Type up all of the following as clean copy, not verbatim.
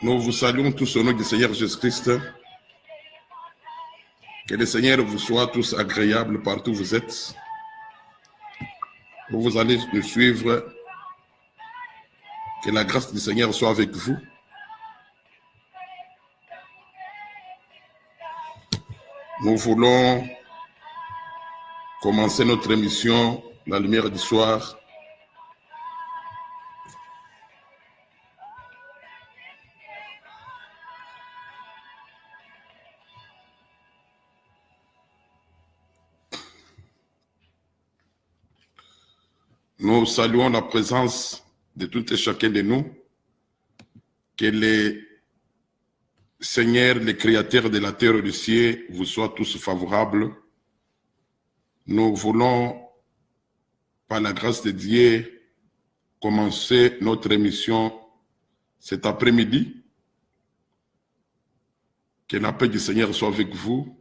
Nous vous saluons tous au nom du Seigneur Jésus-Christ. Que le Seigneur vous soit tous agréable partout où vous êtes. Vous allez nous suivre. Que la grâce du Seigneur soit avec vous. Nous voulons commencer notre émission, La lumière du soir. Nous saluons la présence de tout et chacun de nous. Que les Seigneur, les créateurs de la terre et du ciel, vous soient tous favorables. Nous voulons, par la grâce de Dieu, commencer notre émission cet après-midi. Que la paix du Seigneur soit avec vous.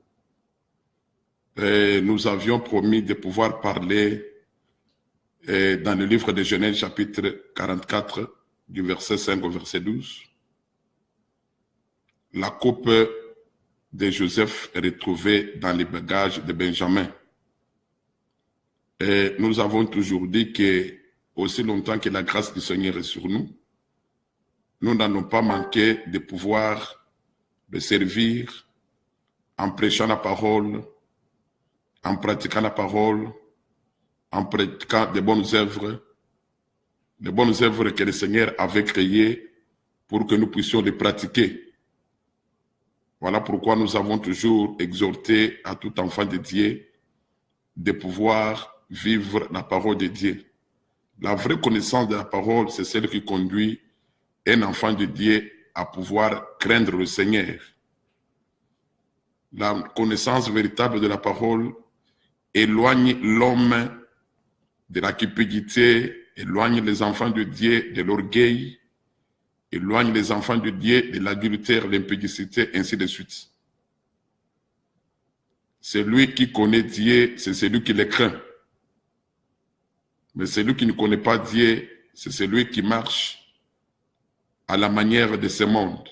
Et nous avions promis de pouvoir parler dans le livre de Genèse, chapitre 44, du verset 5 au verset 12. La coupe de Joseph est retrouvée dans les bagages de Benjamin. Et nous avons toujours dit que, aussi longtemps que la grâce du Seigneur est sur nous, nous n'allons pas manquer de pouvoir le servir en prêchant la parole, en pratiquant la parole, en pratiquant de bonnes œuvres que le Seigneur avait créées pour que nous puissions les pratiquer. Voilà pourquoi nous avons toujours exhorté à tout enfant de Dieu de pouvoir vivre la parole de Dieu. La vraie connaissance de la parole, c'est celle qui conduit un enfant de Dieu à pouvoir craindre le Seigneur. La connaissance véritable de la parole éloigne l'homme de la cupidité, éloigne les enfants de Dieu de l'orgueil, éloigne les enfants de Dieu de l'adultère, l'impudicité, ainsi de suite. Celui qui connaît Dieu, c'est celui qui le craint. Mais celui qui ne connaît pas Dieu, c'est celui qui marche à la manière de ce monde.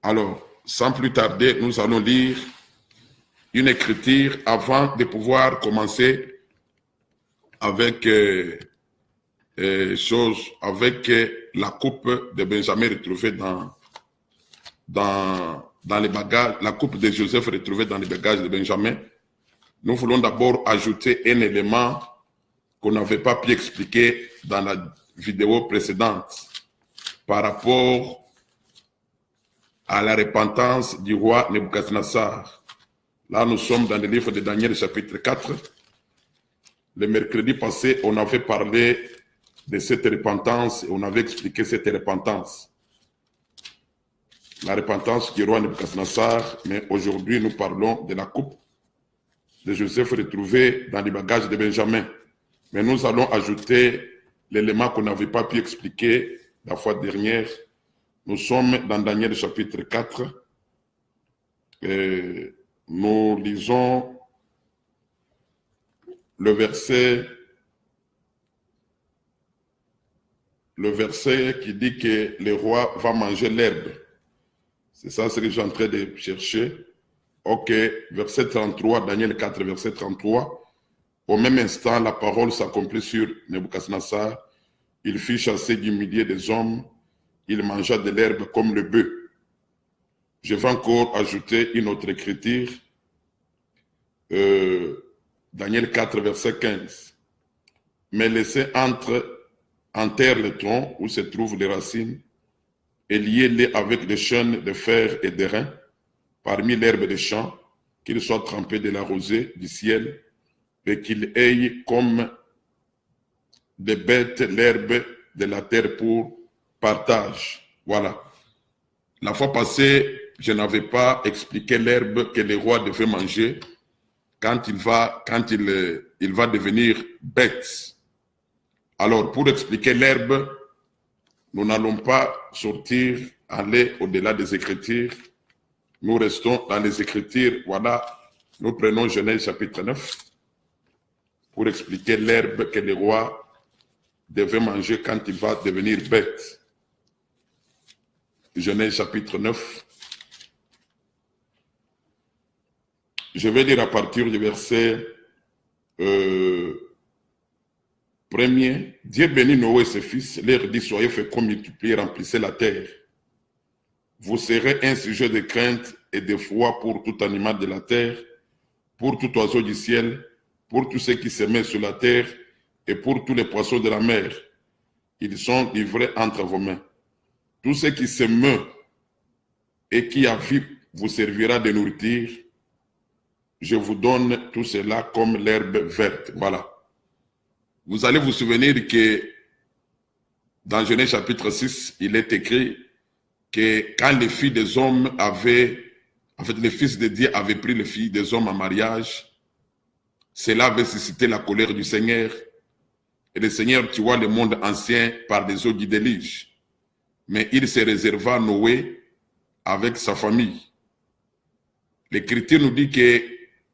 Alors, sans plus tarder, nous allons lire une écriture avant de pouvoir commencer avec la coupe de Benjamin retrouvée dans les bagages, la coupe de Joseph retrouvée dans les bagages de Benjamin. Nous voulons d'abord ajouter un élément qu'on n'avait pas pu expliquer dans la vidéo précédente par rapport à la repentance du roi Nebuchadnezzar. Là, nous sommes dans le livre de Daniel, chapitre 4. Le mercredi passé, on avait parlé de cette repentance et on avait expliqué cette repentance. La repentance du roi Nebuchadnezzar, mais aujourd'hui, nous parlons de la coupe de Joseph retrouvée dans les bagages de Benjamin. Mais nous allons ajouter l'élément qu'on n'avait pas pu expliquer la fois dernière. Nous sommes dans Daniel chapitre 4. Et nous lisons le verset qui dit que le roi va manger l'herbe. C'est ça ce que je suis en train de chercher. Ok, verset 33, Daniel 4, verset 33. Au même instant, la parole s'accomplit sur Nebuchadnezzar. Il fit chasser du milieu des hommes. Il mangea de l'herbe comme le bœuf. Je vais encore ajouter une autre écriture. Daniel 4, verset 15. Mais laissez en terre le tronc où se trouvent les racines et liez-les avec des chaînes de fer et de reins parmi l'herbe des champs, qu'il soit trempé de la rosée du ciel et qu'il ait comme des bêtes l'herbe de la terre pour partage. Voilà. La fois passée, je n'avais pas expliqué l'herbe que le roi devait manger quand il va devenir bête. Alors, pour expliquer l'herbe, nous n'allons pas aller au-delà des Écritures. Nous restons dans les Écritures. Voilà, nous prenons Genèse chapitre 9 pour expliquer l'herbe que le roi devait manger quand il va devenir bête. Genèse chapitre 9. Je vais lire à partir du verset 1er. Dieu bénit Noé et ses fils, leur dit, soyez féconds, multipliez, remplissez la terre. Vous serez un sujet de crainte et de foi pour tout animal de la terre, pour tout oiseau du ciel, pour tous ceux qui se mettent sur la terre et pour tous les poissons de la mer. Ils sont livrés entre vos mains. Tout ce qui se meut et qui a vie vous servira de nourriture. Je vous donne tout cela comme l'herbe verte. Voilà. Vous allez vous souvenir que dans Genèse chapitre 6, il est écrit que quand les filles des hommes avaient, en fait, les fils de Dieu avaient pris les filles des hommes en mariage, cela avait suscité la colère du Seigneur. Et le Seigneur tua le monde ancien par des eaux du déluge. Mais il se réserva Noé avec sa famille. L'Écriture nous dit que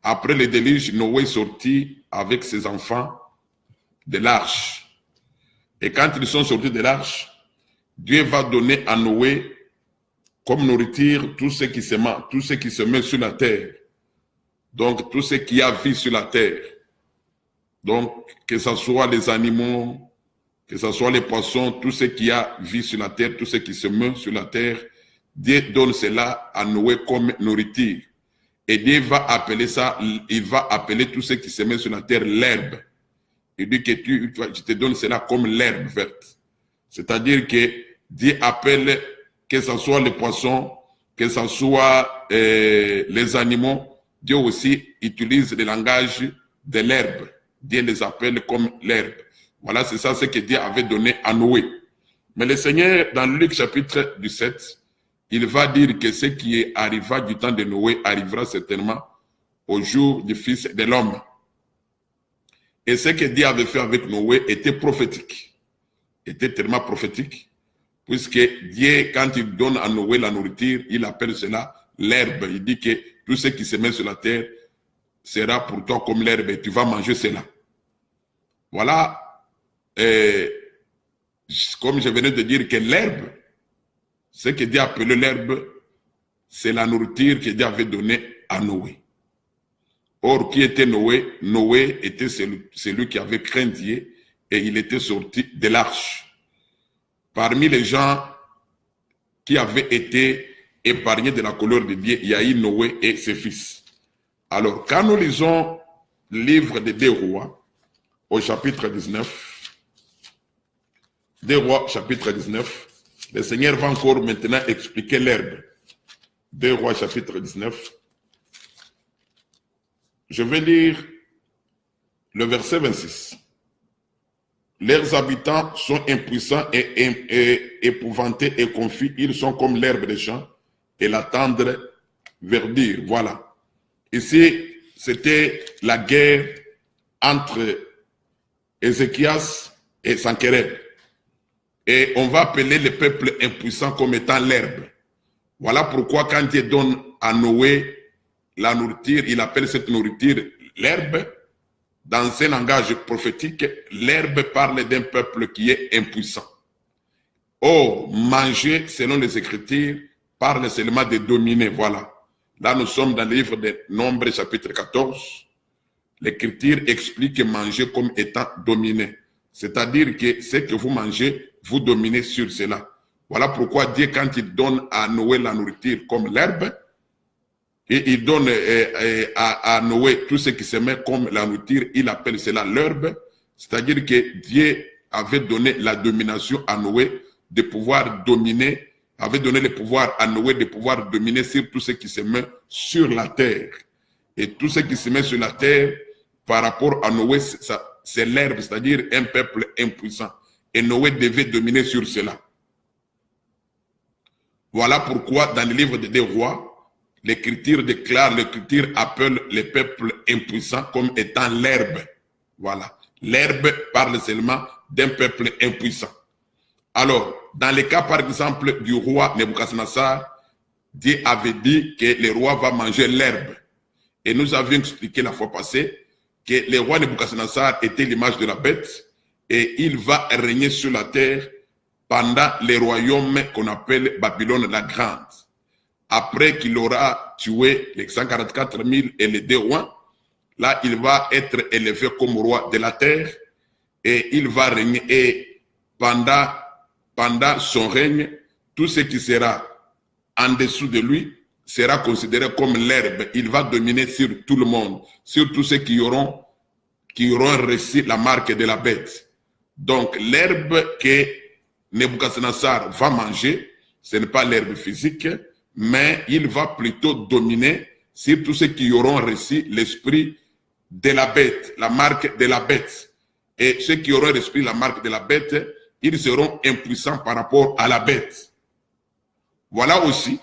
après le déluge, Noé sortit avec ses enfants de l'arche. Et quand ils sont sortis de l'arche, Dieu va donner à Noé comme nourriture tout ce qui se met sur la terre. Donc, tout ce qui a vie sur la terre. Donc, que ce soit les animaux, que ce soit les poissons, tout ce qui a vie sur la terre, tout ce qui se meut sur la terre, Dieu donne cela à Noé comme nourriture. Et Dieu va appeler ça, il va appeler tout ce qui se met sur la terre l'herbe. Il dit que je te donne cela comme l'herbe verte. C'est-à-dire que Dieu appelle, que ce soit les poissons, que ce soit les animaux, Dieu aussi utilise le langage de l'herbe. Dieu les appelle comme l'herbe. Voilà, c'est ça ce que Dieu avait donné à Noé. Mais le Seigneur, dans Luc chapitre 17, il va dire que ce qui arriva du temps de Noé arrivera certainement au jour du Fils de l'homme. Et ce que Dieu avait fait avec Noé était prophétique. Était tellement prophétique, puisque Dieu, quand il donne à Noé la nourriture, il appelle cela l'herbe. Il dit que tout ce qui se met sur la terre sera pour toi comme l'herbe et tu vas manger cela. Voilà, comme je venais de dire que l'herbe, ce que Dieu appelait l'herbe, c'est la nourriture que Dieu avait donnée à Noé. Or, qui était Noé? Noé était celui qui avait craint Dieu et il était sorti de l'arche. Parmi les gens qui avaient été épargnés de la colère de Dieu, il y a eu Noé et ses fils. Alors, quand nous lisons le livre des 2 Rois, au chapitre 19, 2 Rois, chapitre 19, le Seigneur va encore maintenant expliquer l'herbe. 2 Rois, chapitre 19. Je vais lire le verset 26. Leurs habitants sont impuissants et épouvantés et confus. Ils sont comme l'herbe des champs et la tendre verdure. Voilà. Ici, c'était la guerre entre Ézéchias et Sanchérib. Et on va appeler le peuple impuissant comme étant l'herbe. Voilà pourquoi quand Dieu donne à Noé la nourriture, il appelle cette nourriture l'herbe. Dans un langage prophétique, l'herbe parle d'un peuple qui est impuissant. Or, manger, selon les Écritures, parle seulement de dominer. Voilà. Là, nous sommes dans le livre des Nombres, chapitre 14. L'Écriture explique manger comme étant dominer. C'est-à-dire que ce que vous mangez, vous dominez sur cela. Voilà pourquoi Dieu, quand il donne à Noé la nourriture comme l'herbe, et il donne à Noé tout ce qui se met comme la nourriture, il appelle cela l'herbe. C'est-à-dire que Dieu avait donné la domination à Noé de pouvoir dominer, avait donné le pouvoir à Noé de pouvoir dominer sur tout ce qui se met sur la terre. Et tout ce qui se met sur la terre, par rapport à Noé, c'est l'herbe, c'est-à-dire un peuple impuissant. Et Noé devait dominer sur cela. Voilà pourquoi dans le livre des 2 Rois, l'Écriture déclare, l'Écriture appelle les peuples impuissants comme étant l'herbe. Voilà. L'herbe parle seulement d'un peuple impuissant. Alors, dans le cas par exemple du roi Nebuchadnezzar, Dieu avait dit que le roi va manger l'herbe. Et nous avions expliqué la fois passée que le roi Nebuchadnezzar était l'image de la bête et il va régner sur la terre pendant les royaumes qu'on appelle Babylone la Grande. Après qu'il aura tué les 144 000 et les 2 rois, là, il va être élevé comme roi de la terre et il va régner. Et pendant son règne, tout ce qui sera en dessous de lui sera considéré comme l'herbe. Il va dominer sur tout le monde, sur tous ceux qui auront reçu la marque de la bête. Donc, l'herbe que Nebuchadnezzar va manger, ce n'est pas l'herbe physique, mais il va plutôt dominer sur tous ceux qui auront reçu l'esprit de la bête, la marque de la bête. Et ceux qui auront reçu la marque de la bête, ils seront impuissants par rapport à la bête. Voilà aussi,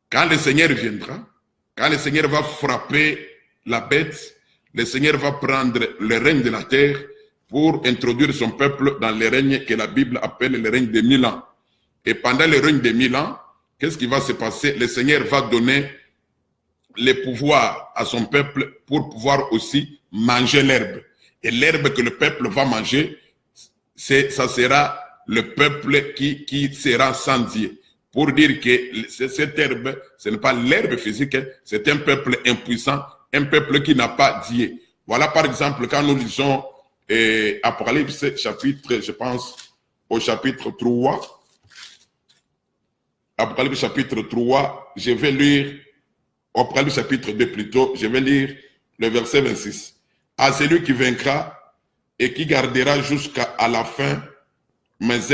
quand le Seigneur viendra, quand le Seigneur va frapper la bête, le Seigneur va prendre le règne de la terre pour introduire son peuple dans le règne que la Bible appelle le règne de 1000 ans. Et pendant le règne de 1000 ans, qu'est-ce qui va se passer? Le Seigneur va donner le pouvoir à son peuple pour pouvoir aussi manger l'herbe. Et l'herbe que le peuple va manger, ça sera le peuple qui sera sans Dieu. Pour dire que cette herbe, ce n'est pas l'herbe physique, c'est un peuple impuissant, un peuple qui n'a pas Dieu. Voilà par exemple quand nous lisons Apocalypse chapitre, je pense, au chapitre 3. Apocalypse chapitre 3, je vais lire, Apocalypse chapitre 2 plutôt, je vais lire le verset 26. À celui qui vaincra et qui gardera jusqu'à la fin mes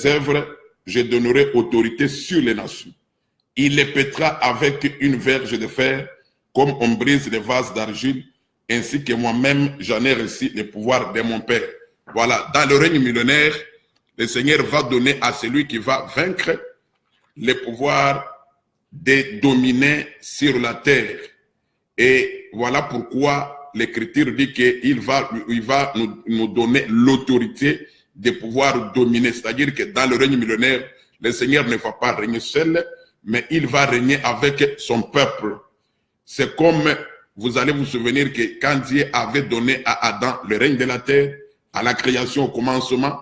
œuvres, je donnerai autorité sur les nations. Il les pètera avec une verge de fer, comme on brise les vases d'argile, ainsi que moi-même j'en ai reçu le pouvoir de mon Père. Voilà, dans le règne millénaire, le Seigneur va donner à celui qui va vaincre le pouvoir de dominer sur la terre. Et voilà pourquoi l'Écriture dit qu'il va nous donner l'autorité de pouvoir dominer. C'est-à-dire que dans le règne millénaire, le Seigneur ne va pas régner seul, mais il va régner avec son peuple. C'est comme, vous allez vous souvenir que quand Dieu avait donné à Adam le règne de la terre, à la création au commencement,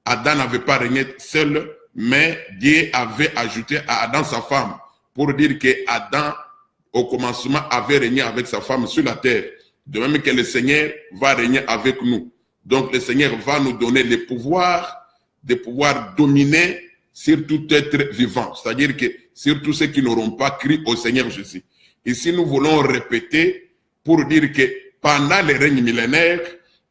Adam n'avait pas régné seul, mais Dieu avait ajouté à Adam sa femme, pour dire que Adam, au commencement, avait régné avec sa femme sur la terre. De même que le Seigneur va régner avec nous. Donc le Seigneur va nous donner le pouvoir de pouvoir dominer sur tout être vivant. C'est-à-dire que sur tous ceux qui n'auront pas cru au Seigneur Jésus. Ici, nous voulons répéter pour dire que pendant le règne millénaire,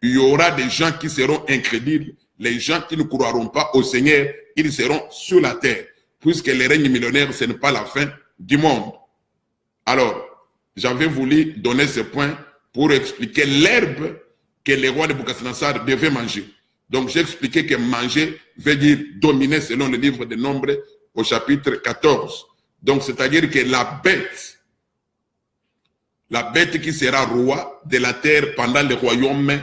il y aura des gens qui seront incrédules. Les gens qui ne croiront pas au Seigneur, ils seront sur la terre. Puisque le règne millénaire, ce n'est pas la fin du monde. Alors, j'avais voulu donner ce point pour expliquer l'herbe que les rois de Nebuchadnezzar devaient manger. Donc, j'ai expliqué que manger veut dire dominer selon le livre des Nombres au chapitre 14. Donc, c'est-à-dire que la bête qui sera roi de la terre pendant le royaume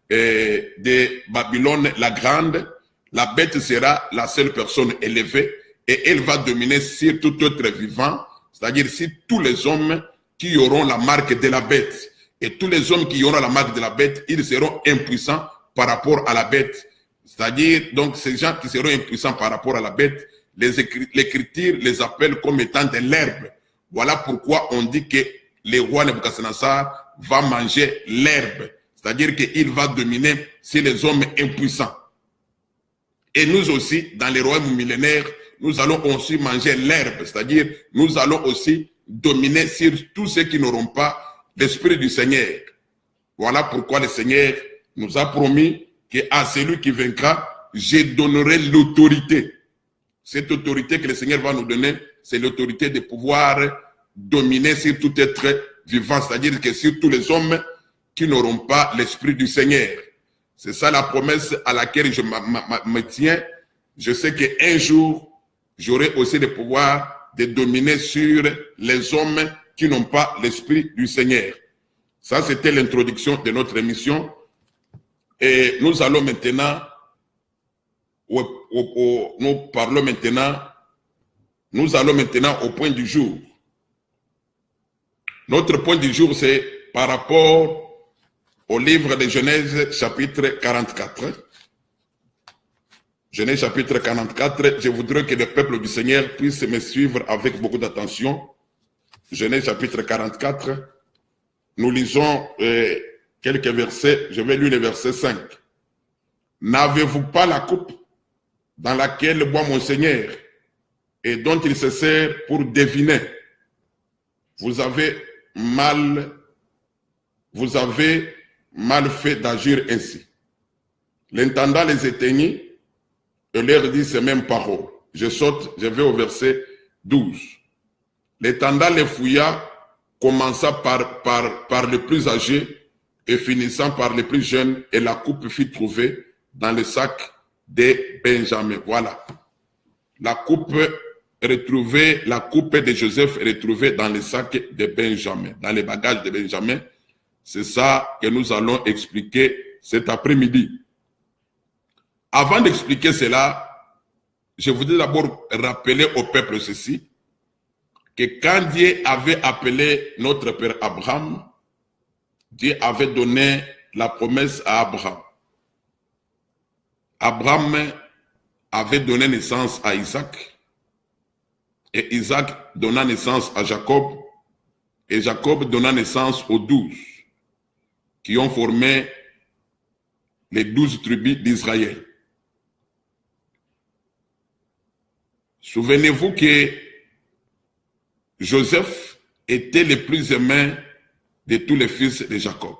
de Babylone la Grande, la bête sera la seule personne élevée et elle va dominer sur tout autre vivant, c'est-à-dire sur tous les hommes qui auront la marque de la bête. Et tous les hommes qui auront la marque de la bête, ils seront impuissants par rapport à la bête. C'est-à-dire, donc, ces gens qui seront impuissants par rapport à la bête, l'Écriture les appelle comme étant de l'herbe. Voilà pourquoi on dit que le roi Nebuchadnezzar va manger l'herbe. C'est-à-dire qu'il va dominer sur les hommes impuissants. Et nous aussi, dans les royaumes millénaires, nous allons aussi manger l'herbe. C'est-à-dire, nous allons aussi dominer sur tous ceux qui n'auront pas l'Esprit du Seigneur. Voilà pourquoi le Seigneur nous a promis qu'à celui qui vaincra, je donnerai l'autorité. Cette autorité que le Seigneur va nous donner, c'est l'autorité de pouvoir dominer sur tout être vivant, c'est-à-dire que sur tous les hommes qui n'auront pas l'Esprit du Seigneur. C'est ça la promesse à laquelle je me tiens. Je sais qu'un jour, j'aurai aussi le pouvoir de dominer sur les hommes qui n'ont pas l'Esprit du Seigneur. Ça, c'était l'introduction de notre émission. Et nous allons maintenant, nous allons maintenant au point du jour. Notre point du jour, c'est par rapport au livre de Genèse, chapitre 44. Genèse chapitre 44, je voudrais que le peuple du Seigneur puisse me suivre avec beaucoup d'attention. Genèse chapitre 44, nous lisons quelques versets, je vais lire le verset 5. N'avez-vous pas la coupe dans laquelle boit mon Seigneur et dont il se sert pour deviner? Vous avez mal fait d'agir ainsi. L'intendant les éteignit et leur dit ces mêmes paroles. Je saute, je vais au verset 12. L'intendant les fouilla, commença par le plus âgé et finissant par les plus jeunes, et la coupe fut trouvée dans le sac de Benjamin. Voilà. La coupe de Joseph est retrouvée dans le sac de Benjamin, dans les bagages de Benjamin. C'est ça que nous allons expliquer cet après-midi. Avant d'expliquer cela, je voudrais d'abord rappeler au peuple ceci, que quand Dieu avait appelé notre père Abraham, Dieu avait donné la promesse à Abraham. Abraham avait donné naissance à Isaac, et Isaac donna naissance à Jacob, et Jacob donna naissance aux 12, qui ont formé les 12 tribus d'Israël. Souvenez-vous que Joseph était le plus aimé de tous les fils de Jacob.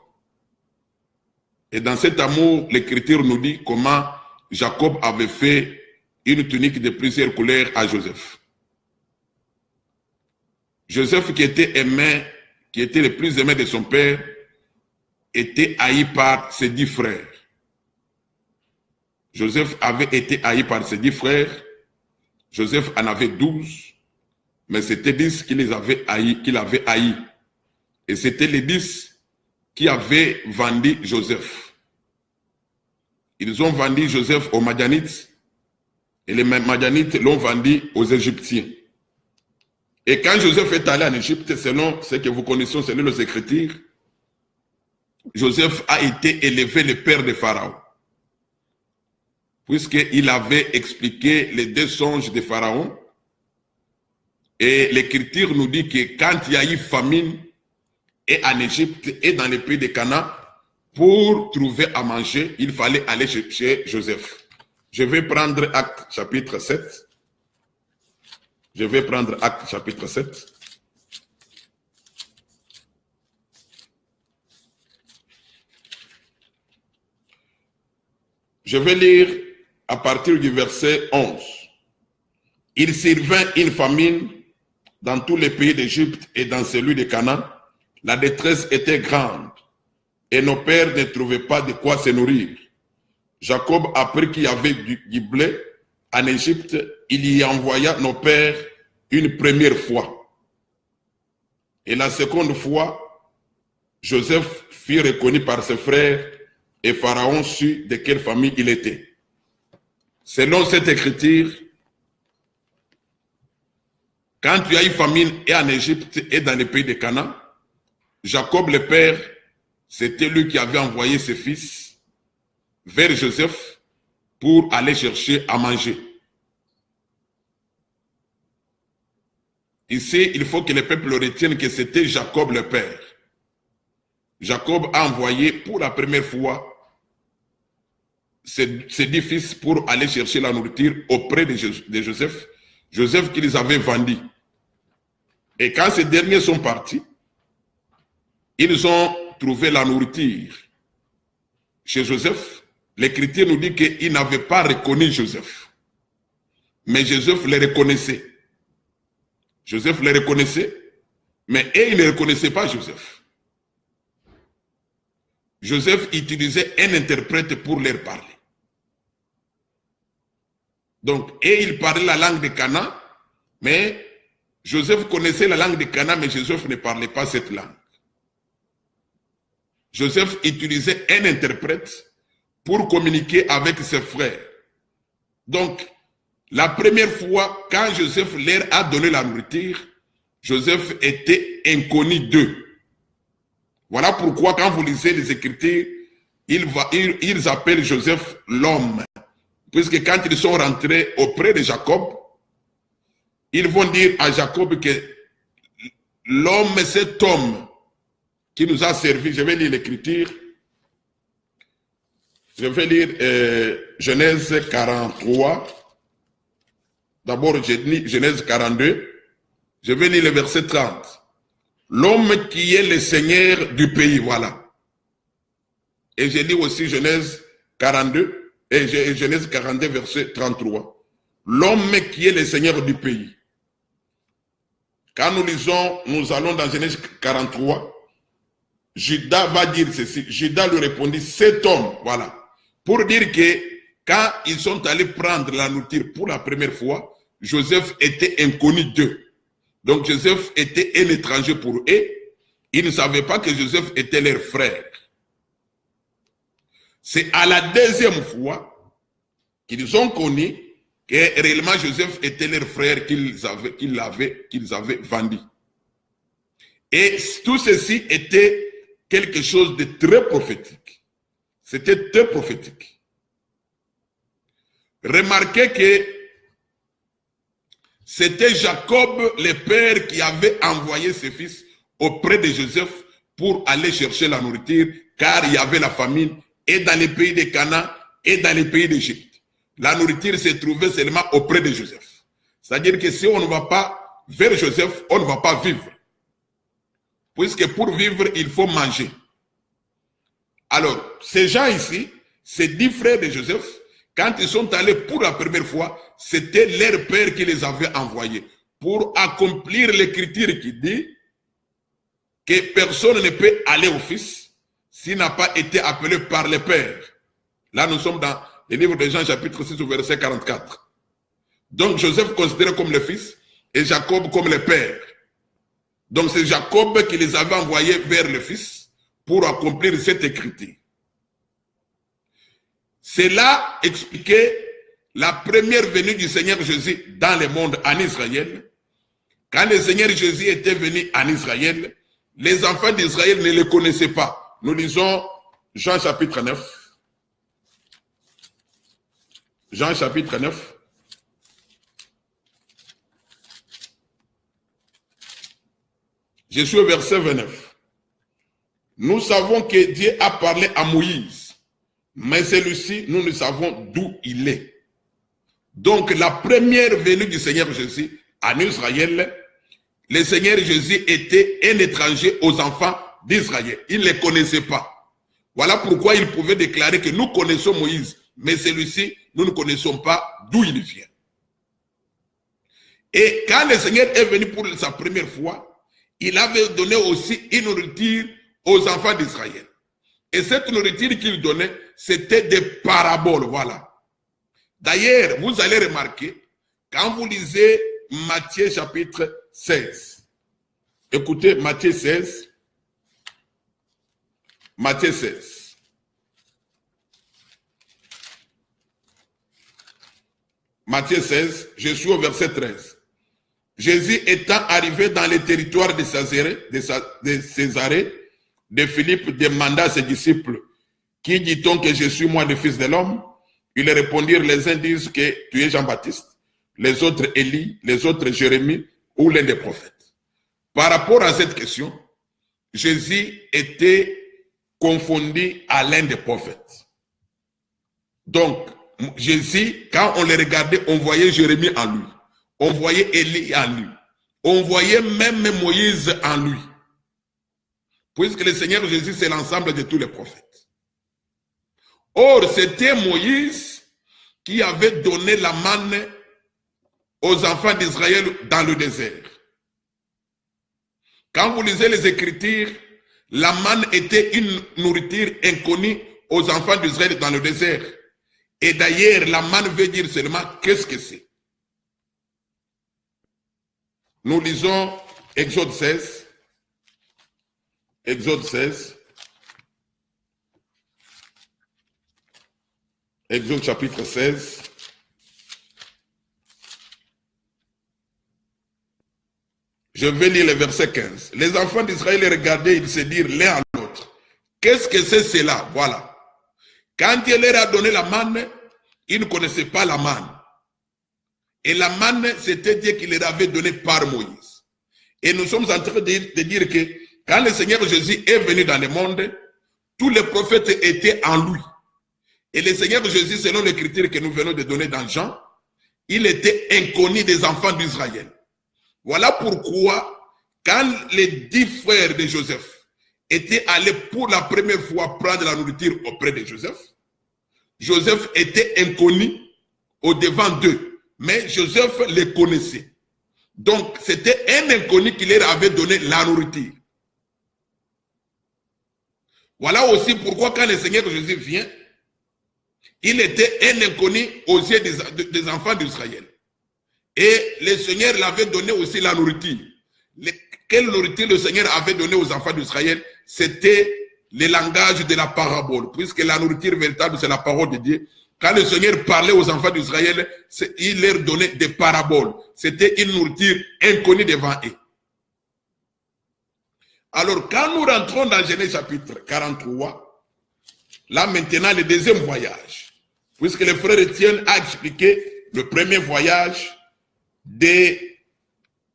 Et dans cet amour, l'Écriture nous dit comment Jacob avait fait une tunique de plusieurs couleurs à Joseph. Joseph, qui était le plus aimé de son père, était haï par ses 10 frères. Joseph avait été haï par ses 10 frères. Joseph en avait 12, mais c'était 10 qu'il avait haï. Et c'était les 10 qui avaient vendu Joseph. Ils ont vendu Joseph aux Madianites, et les Madianites l'ont vendu aux Égyptiens. Et quand Joseph est allé en Égypte, selon ce que vous connaissez, selon les Écritures, Joseph a été élevé le père de Pharaon, puisqu'il avait expliqué les 2 songes de Pharaon. Et l'Écriture nous dit que quand il y a eu famine, et en Égypte et dans les pays de Canaan, pour trouver à manger, il fallait aller chez Joseph. Je vais prendre Actes chapitre 7. Je vais prendre Actes chapitre 7. Je vais lire à partir du verset 11. Il survint une famine dans tous les pays d'Égypte et dans celui de Canaan. La détresse était grande et nos pères ne trouvaient pas de quoi se nourrir. Jacob apprit qu'il y avait du blé en Égypte. Il y envoya nos pères une première fois. Et la seconde fois, Joseph fut reconnu par ses frères et Pharaon sut de quelle famille il était. Selon cette écriture, quand il y a eu famine et en Égypte et dans les pays de Canaan, Jacob le père, c'était lui qui avait envoyé ses fils vers Joseph pour aller chercher à manger. Ici, il faut que le peuple retienne que c'était Jacob le père. Jacob a envoyé pour la première fois ses 10 fils pour aller chercher la nourriture auprès de Joseph, Joseph qui les avait vendus. Et quand ces derniers sont partis, ils ont trouvé la nourriture chez Joseph. L'Écriture nous dit qu'ils n'avaient pas reconnu Joseph. Mais Joseph les reconnaissait. Joseph les reconnaissait, mais eux, ils ne reconnaissaient pas Joseph. Joseph utilisait un interprète pour leur parler. Donc, et il parlait la langue de Canaan, mais Joseph connaissait la langue de Canaan, mais Joseph ne parlait pas cette langue. Joseph utilisait un interprète pour communiquer avec ses frères. Donc, la première fois, quand Joseph leur a donné la nourriture, Joseph était inconnu d'eux. Voilà pourquoi, quand vous lisez les Écritures, ils appellent Joseph l'homme. puisque quand ils sont rentrés auprès de Jacob, ils vont dire à Jacob que l'homme, cet homme qui nous a servi, je vais lire l'écriture, je vais lire Genèse 43, d'abord Genèse 42, je vais lire le verset 30. L'homme qui est le Seigneur du pays, voilà. Et je lis aussi Genèse 42, et Genèse 42, verset 33. L'homme qui est le Seigneur du pays. Quand nous lisons, nous allons dans Genèse 43, Judas va dire ceci. Judas lui répondit, cet homme, voilà. Pour dire que quand ils sont allés prendre la nourriture pour la première fois, Joseph était inconnu d'eux. Donc Joseph était un étranger pour eux. Ils ne savaient pas que Joseph était leur frère. C'est à la deuxième fois qu'ils ont connu que réellement Joseph était leur frère qu'ils avaient vendu. Et tout ceci était quelque chose de très prophétique. C'était très prophétique. Remarquez que c'était Jacob, le père, qui avait envoyé ses fils auprès de Joseph pour aller chercher la nourriture, car il y avait la famine, et dans les pays de Canaan, et dans les pays d'Égypte. La nourriture se trouvait seulement auprès de Joseph. C'est-à-dire que si on ne va pas vers Joseph, on ne va pas vivre. Puisque pour vivre, il faut manger. Alors, ces gens ici, ces 10 frères de Joseph, quand ils sont allés pour la première fois, c'était leur père qui les avait envoyés pour accomplir l'écriture qui dit que personne ne peut aller au fils s'il n'a pas été appelé par le père. Là, nous sommes dans le livre de Jean, chapitre 6, verset 44. Donc, Joseph considéré comme le fils et Jacob comme le père. Donc, c'est Jacob qui les avait envoyés vers le fils pour accomplir cette écriture. Cela expliquait la première venue du Seigneur Jésus dans le monde en Israël. Quand le Seigneur Jésus était venu en Israël, les enfants d'Israël ne le connaissaient pas. Nous lisons Jean chapitre 9. Jean chapitre 9. Je suis au verset 29. Nous savons que Dieu a parlé à Moïse, mais celui-ci, nous ne savons d'où il est. Donc, la première venue du Seigneur Jésus en Israël, le Seigneur Jésus était un étranger aux enfants d'Israël. Il ne les connaissait pas. Voilà pourquoi il pouvait déclarer que nous connaissons Moïse, mais celui-ci, nous ne connaissons pas d'où il vient. Et quand le Seigneur est venu pour sa première fois, il avait donné aussi une nourriture aux enfants d'Israël. Et cette nourriture qu'il donnait, c'était des paraboles, voilà. D'ailleurs, vous allez remarquer, quand vous lisez Matthieu chapitre 16, écoutez Matthieu 16, Matthieu 16. Matthieu 16, je suis au verset 13. Jésus étant arrivé dans les territoires de Césarée, de Philippe demanda à ses disciples, qui dit-on que je suis moi le fils de l'homme? Ils répondirent, les uns disent que tu es Jean-Baptiste, les autres Élie, les autres Jérémie ou l'un des prophètes. Par rapport à cette question, Jésus était confondu à l'un des prophètes. Donc, Jésus, quand on le regardait, on voyait Jérémie en lui. On voyait Élie en lui. On voyait même Moïse en lui. Puisque le Seigneur Jésus, c'est l'ensemble de tous les prophètes. Or, c'était Moïse qui avait donné la manne aux enfants d'Israël dans le désert. Quand vous lisez les Écritures, la manne était une nourriture inconnue aux enfants d'Israël dans le désert. Et d'ailleurs, la manne veut dire seulement qu'est-ce que c'est. Nous lisons Exode 16. Exode 16. Exode chapitre 16. Je vais lire le verset 15. Les enfants d'Israël regardaient, ils se dirent l'un à l'autre, qu'est-ce que c'est cela? Voilà. Quand Dieu leur a donné la manne, ils ne connaissaient pas la manne. Et la manne, c'était Dieu qui leur avait donné par Moïse. Et nous sommes en train de dire que quand le Seigneur Jésus est venu dans le monde, tous les prophètes étaient en lui. Et le Seigneur Jésus, selon les critères que nous venons de donner dans Jean, il était inconnu des enfants d'Israël. Voilà pourquoi, quand les 10 frères de Joseph étaient allés pour la première fois prendre la nourriture auprès de Joseph, Joseph était inconnu au-devant d'eux, mais Joseph les connaissait. Donc, c'était un inconnu qui leur avait donné la nourriture. Voilà aussi pourquoi quand le Seigneur Jésus vient, il était un inconnu aux yeux des enfants d'Israël. Et le Seigneur l'avait donné aussi la nourriture. Quelle nourriture le Seigneur avait donné aux enfants d'Israël? C'était le langage de la parabole, puisque la nourriture véritable, c'est la parole de Dieu. Quand le Seigneur parlait aux enfants d'Israël, il leur donnait des paraboles. C'était une nourriture inconnue devant eux. Alors, quand nous rentrons dans Genèse chapitre 43, là maintenant, le deuxième voyage, puisque le frère Étienne a expliqué le premier voyage des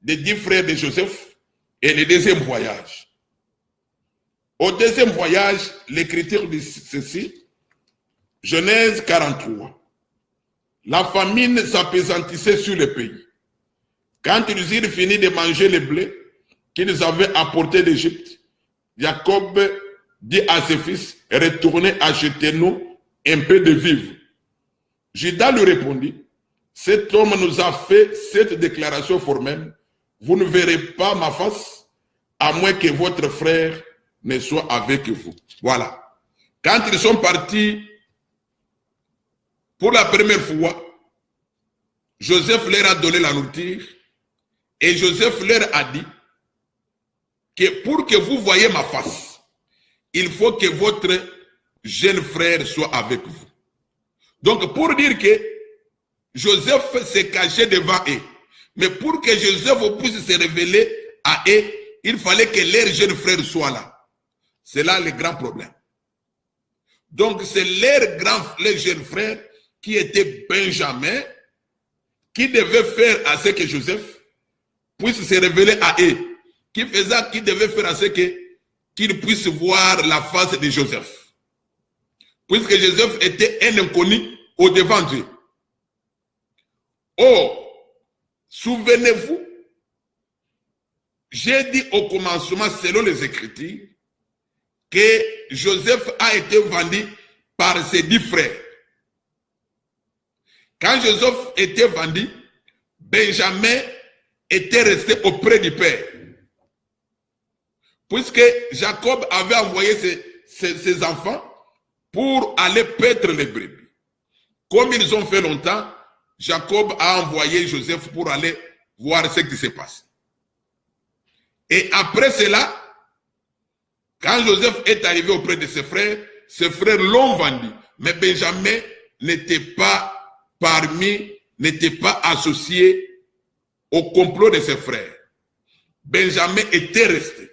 10 frères de Joseph et le deuxième voyage. Au deuxième voyage, l'écriture dit ceci, Genèse 43. La famine s'appesantissait sur le pays. Quand ils eurent fini de manger le blé qu'ils avaient apporté d'Égypte, Jacob dit à ses fils, retournez achetez-nous un peu de vivres. Judas lui répondit, cet homme nous a fait cette déclaration formelle, vous ne verrez pas ma face, à moins que votre frère ne soit avec vous. Voilà. Quand ils sont partis pour la première fois, Joseph leur a donné la nourriture et Joseph leur a dit que pour que vous voyez ma face, il faut que votre jeune frère soit avec vous. Donc pour dire que Joseph s'est caché devant eux, mais pour que Joseph puisse se révéler à eux, il fallait que leur jeune frère soit là. C'est là le grand problème. Donc c'est leur jeune frère qui était Benjamin, qui devait faire à ce que Joseph puisse se révéler à eux, qui devait faire à ce qu'ils puissent voir la face de Joseph. Puisque Joseph était un inconnu au-devant d'eux. Oh, souvenez-vous, j'ai dit au commencement, selon les Écritures, que Joseph a été vendu par ses 10 frères. Quand Joseph était vendu, Benjamin était resté auprès du père. Puisque Jacob avait envoyé ses enfants pour aller paître les brebis. Comme ils ont fait longtemps, Jacob a envoyé Joseph pour aller voir ce qui se passe. Et après cela, quand Joseph est arrivé auprès de ses frères l'ont vendu. Mais Benjamin n'était pas n'était pas associé au complot de ses frères. Benjamin était resté.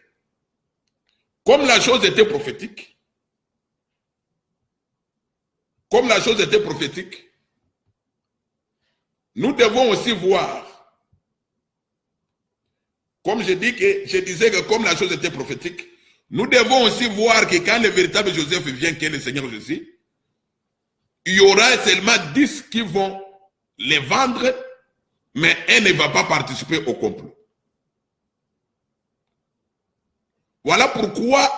Comme la chose était prophétique, nous devons aussi voir, comme je disais que comme la chose était prophétique, nous devons aussi voir que quand le véritable Joseph vient, qui est le Seigneur Jésus, il y aura seulement 10 qui vont les vendre, mais un ne va pas participer au complot. Voilà pourquoi,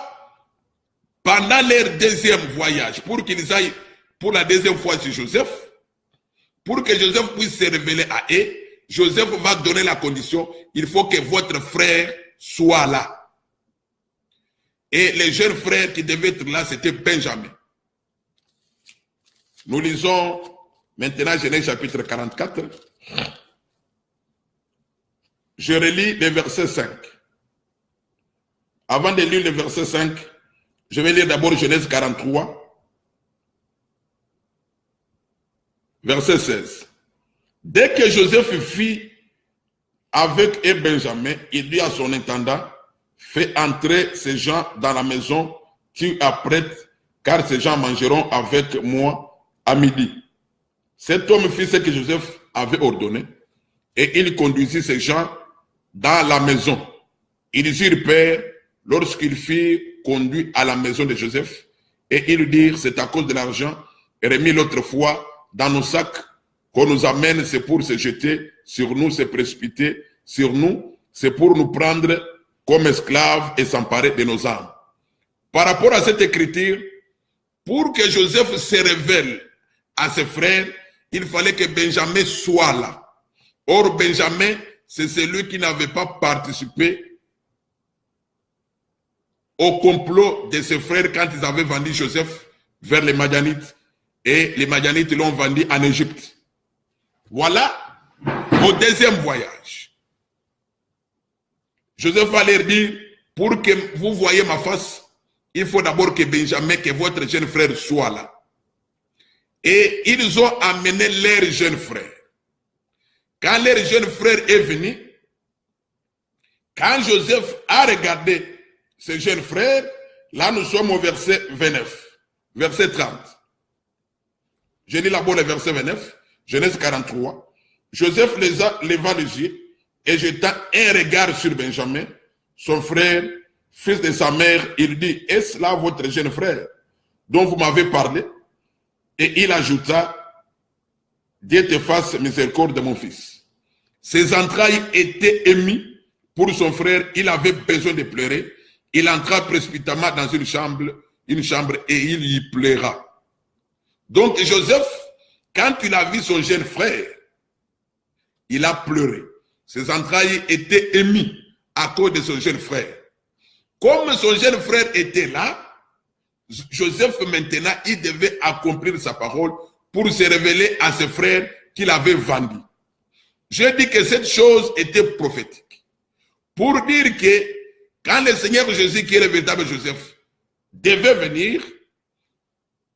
pendant leur deuxième voyage, pour qu'ils aillent pour la deuxième fois chez Joseph, pour que Joseph puisse se révéler à eux, Joseph va donner la condition, il faut que votre frère soit là. Et les jeunes frères qui devaient être là, c'était Benjamin. Nous lisons maintenant Genèse chapitre 44. Je relis le verset 5. Avant de lire le verset 5, je vais lire d'abord Genèse 43, verset 16. Dès que Joseph fit avec Benjamin, il dit à son intendant, fais entrer ces gens dans la maison, tu apprêtes, car ces gens mangeront avec moi à midi. Cet homme fit ce que Joseph avait ordonné et il conduisit ces gens dans la maison. Ils eurent peur lorsqu'il fut conduit à la maison de Joseph et ils dirent, c'est à cause de l'argent remis l'autre fois dans nos sacs qu'on nous amène, c'est pour se jeter sur nous, se précipiter sur nous, c'est pour nous prendre comme esclaves et s'emparer de nos âmes. Par rapport à cette écriture, pour que Joseph se révèle à ses frères, il fallait que Benjamin soit là. Or, Benjamin, c'est celui qui n'avait pas participé au complot de ses frères quand ils avaient vendu Joseph vers les Madianites. Et les Madianites l'ont vendu en Égypte. Voilà, au deuxième voyage. Joseph va leur dire, pour que vous voyez ma face, il faut d'abord que Benjamin, que votre jeune frère soit là. Et ils ont amené leur jeune frère. Quand leur jeune frère est venu, quand Joseph a regardé ses jeunes frères, là nous sommes au verset 29, verset 30. Je lis d'abord le verset 29, Genèse 43. Joseph leva les yeux et jeta un regard sur Benjamin, son frère, fils de sa mère. Il dit, est-ce là votre jeune frère dont vous m'avez parlé? Et il ajouta, Dieu te fasse miséricorde de mon fils. Ses entrailles étaient émues pour son frère. Il avait besoin de pleurer. Il entra précipitamment dans une chambre et il y pleura. Donc Joseph, quand il a vu son jeune frère, il a pleuré. Ses entrailles étaient émues à cause de son jeune frère. Comme son jeune frère était là, Joseph maintenant, il devait accomplir sa parole pour se révéler à ses frères qu'il avait vendus. Je dis que cette chose était prophétique. Pour dire que quand le Seigneur Jésus, qui est le véritable Joseph, devait venir,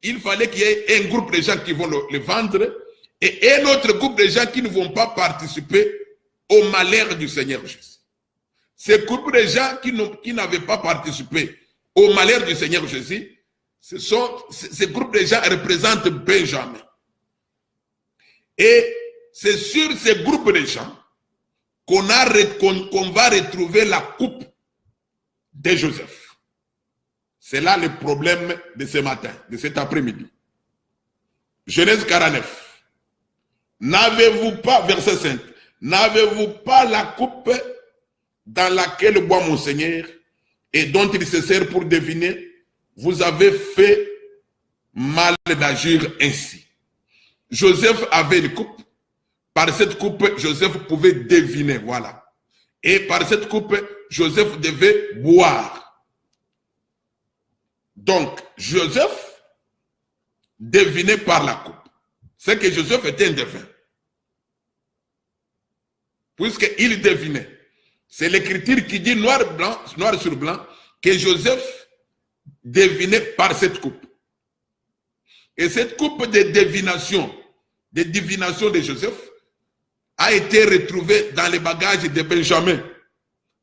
il fallait qu'il y ait un groupe de gens qui vont le vendre et un autre groupe de gens qui ne vont pas participer au malheur du Seigneur Jésus. Ces groupes de gens qui n'avaient pas participé au malheur du Seigneur Jésus, ces groupes de gens représentent Benjamin. Et c'est sur ces groupes de gens qu'on va retrouver la coupe de Joseph. C'est là le problème de ce matin, de cet après-midi. Genèse 49. N'avez-vous pas, verset 5, n'avez-vous pas la coupe dans laquelle boit mon Seigneur et dont il se sert pour deviner? Vous avez fait mal d'agir ainsi. Joseph avait une coupe. Par cette coupe, Joseph pouvait deviner, voilà. Et par cette coupe, Joseph devait boire. Donc, Joseph devinait par la coupe. C'est que Joseph était un devin. Puisqu'il devinait. C'est l'écriture qui dit noir sur blanc que Joseph devinait par cette coupe. Et cette coupe de divination de Joseph a été retrouvée dans les bagages de Benjamin.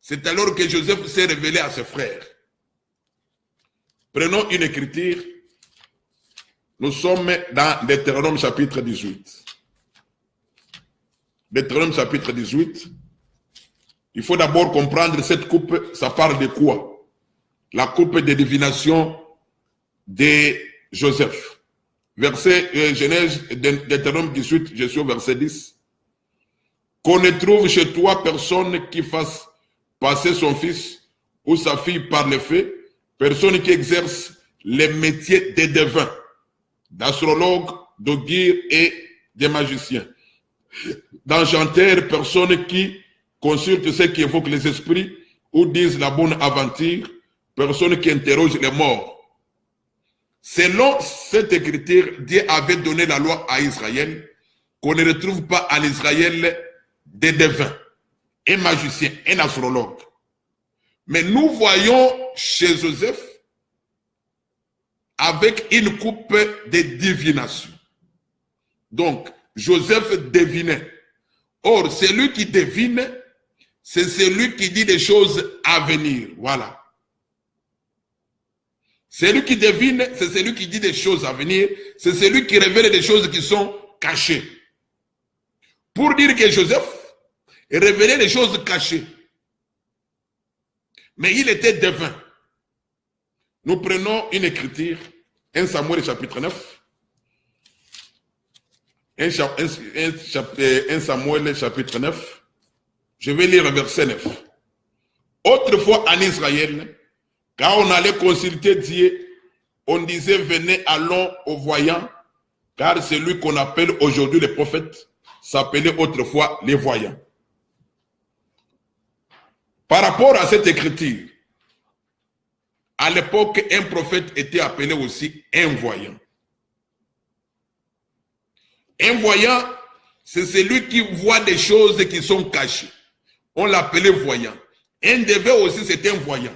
C'est alors que Joseph s'est révélé à ses frères. Prenons une écriture. Nous sommes dans Deutéronome chapitre 18. Deutéronome chapitre 18. Il faut d'abord comprendre cette coupe, ça parle de quoi? La coupe de divination de Joseph. Verset Genèse, Deutéronome 18, je suis au verset 10. Qu'on ne trouve chez toi personne qui fasse passer son fils ou sa fille par le feu, personne qui exerce les métiers des devins, d'astrologue, d'augure et des magiciens, d'enchanteur, personne qui consulte ceux qui évoquent les esprits ou disent la bonne aventure, personne qui interroge les morts. Selon cette écriture, Dieu avait donné la loi à Israël qu'on ne retrouve pas en Israël des devins, un magicien, un astrologue. Mais nous voyons chez Joseph avec une coupe de divination. Donc, Joseph devinait. Or, celui qui devine, c'est celui qui dit des choses à venir. Voilà. Celui qui devine, c'est celui qui dit des choses à venir. C'est celui qui révèle des choses qui sont cachées. Pour dire que Joseph révélait les choses cachées. Mais il était devin. Nous prenons une écriture, 1 Samuel chapitre 9. 1 Samuel chapitre 9. Je vais lire le verset 9. Autrefois en Israël, quand on allait consulter Dieu, on disait venez, allons au voyant, car celui qu'on appelle aujourd'hui les prophètes s'appelait autrefois les voyants. Par rapport à cette écriture, à l'époque, un prophète était appelé aussi un voyant. Un voyant, c'est celui qui voit des choses qui sont cachées. On l'appelait voyant. Un devin aussi, c'est un voyant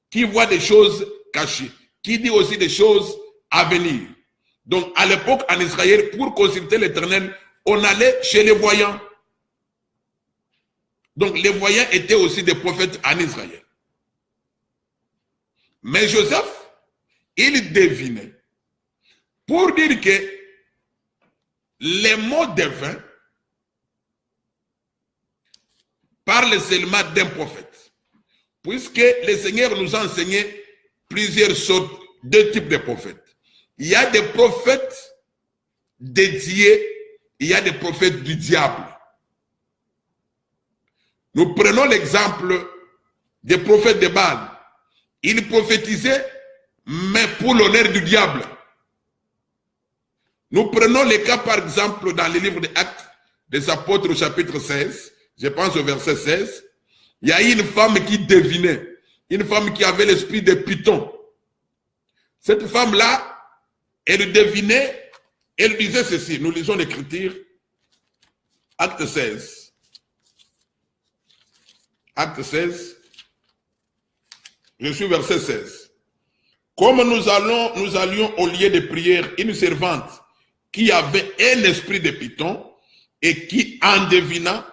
qui voit des choses cachées, qui dit aussi des choses à venir. Donc, à l'époque, en Israël, pour consulter l'Éternel, on allait chez les voyants. Donc, les voyants étaient aussi des prophètes en Israël. Mais Joseph, il devinait. Pour dire que les mots devins parlent seulement d'un prophète. Puisque le Seigneur nous a enseigné plusieurs sortes, deux types de prophètes. Il y a des prophètes dédiés, il y a des prophètes du diable. Nous prenons l'exemple des prophètes de Baal. Ils prophétisaient, mais pour l'honneur du diable. Nous prenons le cas, par exemple, dans le livre des Actes des Apôtres au chapitre 16, je pense au verset 16, il y a une femme qui devinait, une femme qui avait l'esprit de Python. Cette femme-là, elle devinait, elle disait ceci, nous lisons l'écriture, Acte 16. Acte 16, je suis verset 16. Comme nous allions au lieu de prière, une servante qui avait un esprit de Python et qui, en devinant,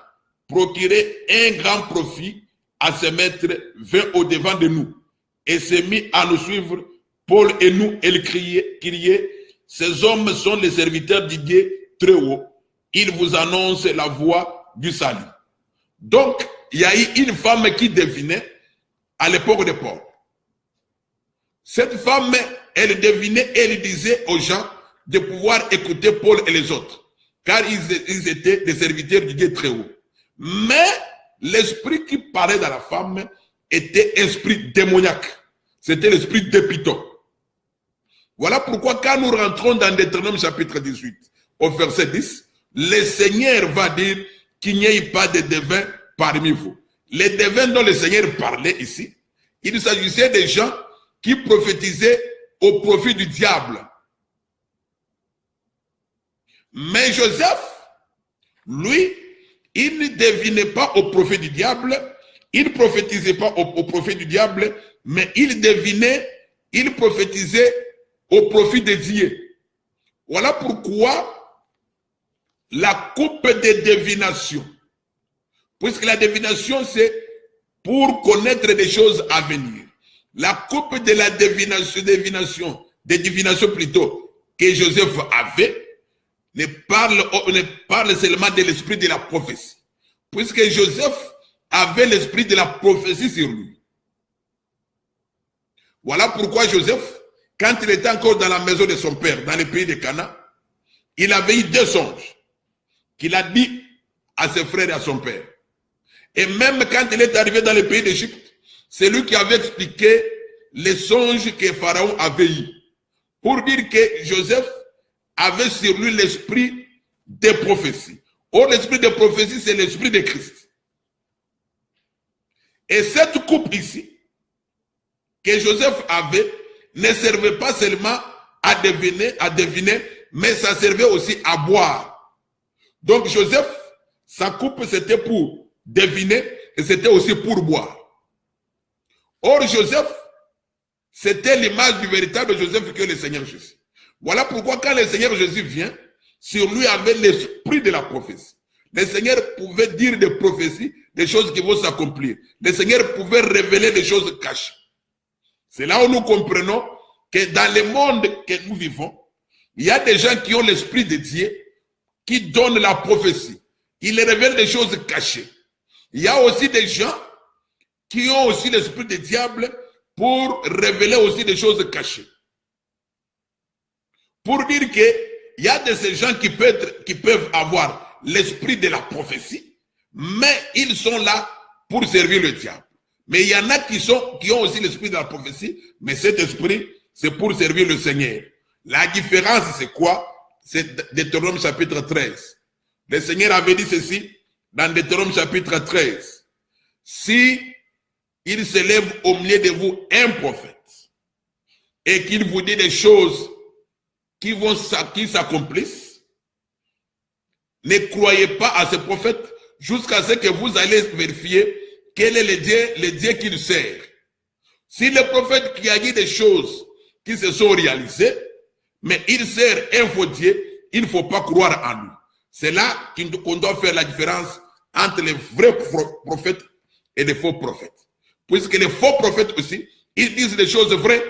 procurait un grand profit à se mettre, vint au-devant de nous et s'est mis à nous suivre. Paul et nous, elle criait, ces hommes sont les serviteurs du Dieu très haut. Ils vous annoncent la voie du salut. Donc, il y a eu une femme qui devinait à l'époque de Paul. Cette femme, elle devinait, elle disait aux gens de pouvoir écouter Paul et les autres, car ils étaient des serviteurs du Dieu très haut. Mais l'esprit qui parlait dans la femme était esprit démoniaque. C'était l'esprit de Python. Voilà pourquoi quand nous rentrons dans Deutéronome chapitre 18, au verset 10, le Seigneur va dire qu'il n'y ait pas de devins parmi vous. Les devins dont le Seigneur parlait ici, il s'agissait des gens qui prophétisaient au profit du diable. Mais Joseph, lui, il ne devinait pas au profit du diable, il ne prophétisait pas au profit du diable, mais il devinait, il prophétisait au profit de Dieu. Voilà pourquoi la coupe de divination, puisque la divination c'est pour connaître des choses à venir. La coupe de la divination plutôt, que Joseph avait, ne parle seulement de l'esprit de la prophétie. Puisque Joseph avait l'esprit de la prophétie sur lui. Voilà pourquoi Joseph, quand il était encore dans la maison de son père, dans le pays de Canaan, il avait eu deux songes qu'il a dit à ses frères et à son père. Et même quand il est arrivé dans le pays d'Égypte, c'est lui qui avait expliqué les songes que Pharaon avait eu. Pour dire que Joseph avait sur lui l'esprit de prophétie. Or, l'esprit de prophétie, c'est l'esprit de Christ. Et cette coupe ici, que Joseph avait, ne servait pas seulement à deviner, mais ça servait aussi à boire. Donc, Joseph, sa coupe, c'était pour deviner et c'était aussi pour boire. Or, Joseph, c'était l'image du véritable Joseph que le Seigneur Jésus. Voilà pourquoi quand le Seigneur Jésus vient, sur lui avait l'esprit de la prophétie. Le Seigneur pouvait dire des prophéties, des choses qui vont s'accomplir. Le Seigneur pouvait révéler des choses cachées. C'est là où nous comprenons que dans le monde que nous vivons, il y a des gens qui ont l'esprit de Dieu, qui donnent la prophétie. Ils révèlent des choses cachées. Il y a aussi des gens qui ont aussi l'esprit du diable pour révéler aussi des choses cachées. Pour dire qu'il y a de ces gens qui peuvent avoir l'esprit de la prophétie, mais ils sont là pour servir le diable. Mais il y en a qui ont aussi l'esprit de la prophétie, mais cet esprit, c'est pour servir le Seigneur. La différence, c'est quoi? C'est Deutéronome chapitre 13. Le Seigneur avait dit ceci dans Deutéronome chapitre 13. Si il se lève au milieu de vous un prophète et qu'il vous dit des choses qui s'accomplissent, ne croyez pas à ce prophète jusqu'à ce que vous allez vérifier quel est le Dieu qu'il sert. Si le prophète qui a dit des choses qui se sont réalisées, mais il sert un faux Dieu, il ne faut pas croire en lui. C'est là qu'on doit faire la différence entre les vrais prophètes et les faux prophètes. Puisque les faux prophètes aussi, ils disent des choses vraies.